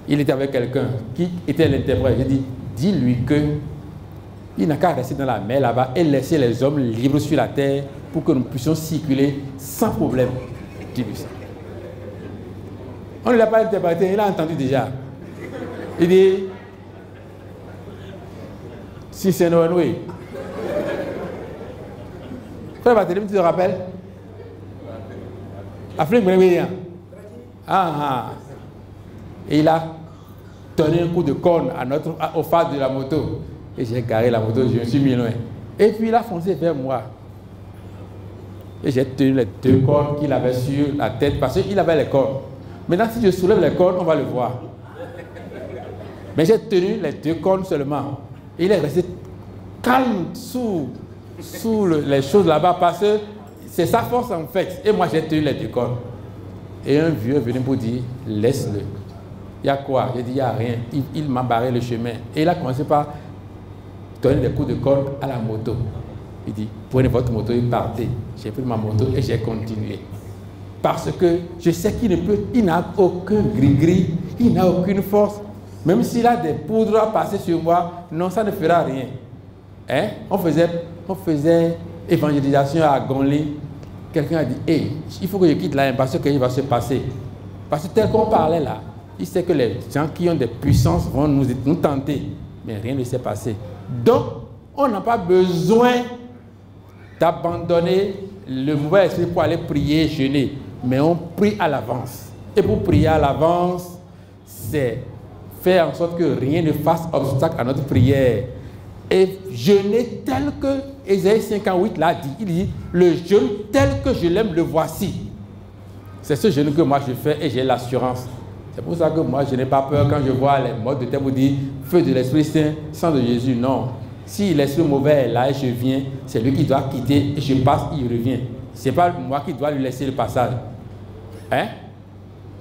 Il était avec quelqu'un qui était l'interprète. J'ai dit, dis-lui que il n'a qu'à rester dans la mer là-bas et laisser les hommes libres sur la terre pour que nous puissions circuler sans problème. Dis-lui ça. On ne l'a pas interprété, il a entendu déjà. Il dit, si c'est Noé. Frère Barthélemy, tu te rappelles? Afrique, et il a donné un coup de corne au phare de la moto. Et j'ai garé la moto, je me suis mis loin. Et puis il a foncé vers moi. Et j'ai tenu les 2 cornes qu'il avait sur la tête parce qu'il avait les cornes. Maintenant, si je soulève les cornes, on va le voir. Mais j'ai tenu les 2 cornes seulement. Et il est resté calme sous les choses là-bas parce que c'est sa force en fait. Et moi, j'ai tenu les 2 cornes. Et un vieux est venu pour dire, laisse-le. Il y a quoi? J'ai dit, il n'y a rien. Il m'a barré le chemin. Et il a commencé par donner des coups de corde à la moto. Il dit, prenez votre moto et partez. J'ai pris ma moto et j'ai continué. Parce que je sais qu'il ne peut, il n'a aucun gris-gris, il n'a aucune force. Même s'il a des poudres à passer sur moi, non, ça ne fera rien. Hein? On faisait évangélisation à Gonly. Quelqu'un a dit, hey, il faut que je quitte là parce qu'il va se passer. Parce que tel qu'on parlait là, il sait que les gens qui ont des puissances vont nous tenter. Mais rien ne s'est passé. Donc, on n'a pas besoin d'abandonner le mauvais esprit pour aller prier et jeûner. Mais on prie à l'avance. Et pour prier à l'avance, c'est faire en sorte que rien ne fasse obstacle à notre prière. Et jeûner tel que Ésaïe 58 l'a dit. Il dit, le jeûne tel que je l'aime, le voici. C'est ce jeûne que moi je fais et j'ai l'assurance. C'est pour ça que moi je n'ai pas peur quand je vois les modes de thème où dit feu de l'Esprit Saint, sang de Jésus. Non. Si l'esprit mauvais est là et je viens, c'est lui qui doit quitter et je passe, il revient. Ce n'est pas moi qui dois lui laisser le passage. Hein?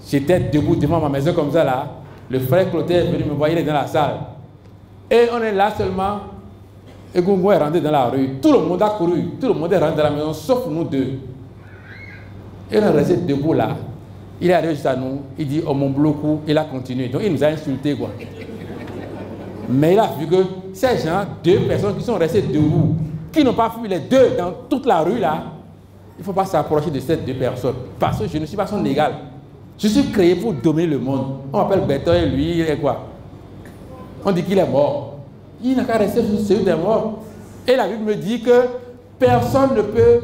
J'étais debout devant ma maison comme ça là. Le frère Clotaire est venu me voir, il est dans la salle. Et on est là seulement. Et Gungo est rentré dans la rue. Tout le monde a couru. Tout le monde est rentré dans la maison, sauf nous 2. Et on est resté debout là. Il est arrivé jusqu'à nous. Il dit, oh mon bloc, il a continué. Donc il nous a insultés quoi. Mais il a vu que ces gens, 2 personnes qui sont restées debout, qui n'ont pas fui les 2 dans toute la rue là, il ne faut pas s'approcher de ces 2 personnes. Parce que je ne suis pas son égal. Je suis créé pour dominer le monde. On m'appelle Berton et lui, il est quoi? On dit qu'il est mort. Il n'a qu'à rester sur celui des morts. Et la Bible me dit que personne ne peut...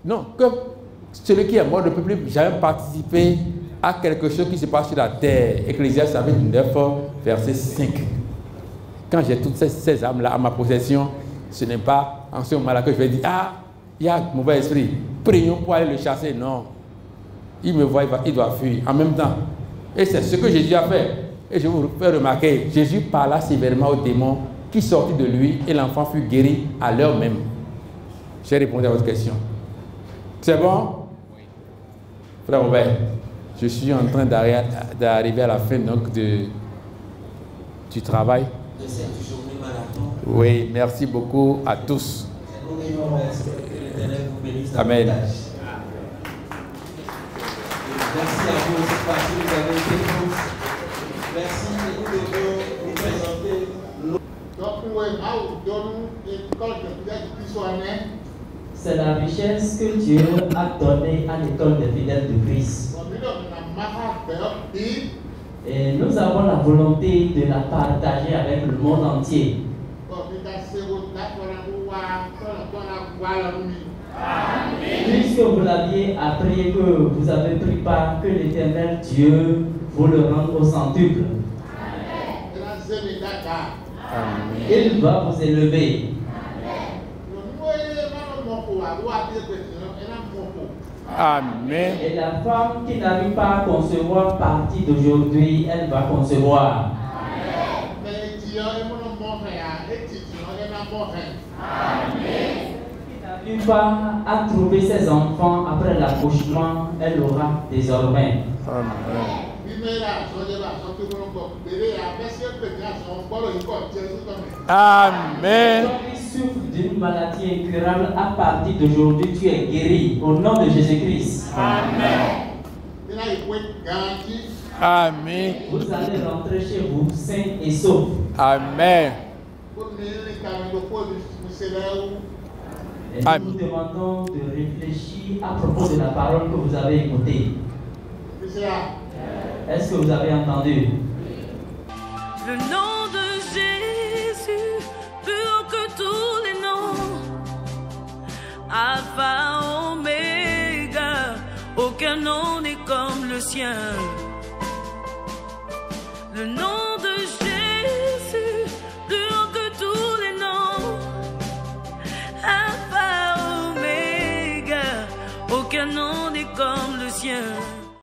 Non, que celui qui est mort ne peut plus jamais participer à quelque chose qui se passe sur la terre. Ecclésiaste chapitre 9, verset 5. Quand j'ai toutes ces âmes-là à ma possession, ce n'est pas en ce moment-là que je vais dire, ah, il y a un mauvais esprit, prions pour aller le chasser. Non. Il me voit, il doit fuir en même temps. Et c'est ce que Jésus a fait. Et je vous fais remarquer, Jésus parla sévèrement au démon qui sortit de lui et l'enfant fut guéri à l'heure même. J'ai répondu à votre question. C'est bon? Oui. Frère Robert, je suis en train d'arriver à la fin donc du travail. De cette journée marathon. Oui, merci beaucoup à tous. Amen. Merci à vous aussi parce que vous avez été tous. Merci et nous devons vous présenter C'est la richesse que Dieu a donnée à l'école des fidèles de Christ. Et nous avons la volonté de la partager avec le monde entier. Puisque vous l'aviez appris, que vous avez pris part, que l'Éternel Dieu vous le rende au centuple. Il va vous élever. Amen. Et la femme qui n'arrive pas à concevoir à partir d'aujourd'hui, elle va concevoir. Qui n'arrive pas à trouver ses enfants après l'accouchement, elle aura désormais. Amen. Toi qui souffres d'une maladie incurable, à partir d'aujourd'hui, tu es guéri au nom de Jésus-Christ. Amen. Amen. Vous allez rentrer chez vous sains et saufs. Amen. Et nous vous demandons de réfléchir à propos de la parole que vous avez écoutée. Est-ce que vous avez entendu? Le nom de Jésus, plus haut que tous les noms. Alpha, Oméga, aucun nom n'est comme le sien. Le nom de Jésus, plus haut que tous les noms. Alpha, Oméga, aucun nom n'est comme le sien.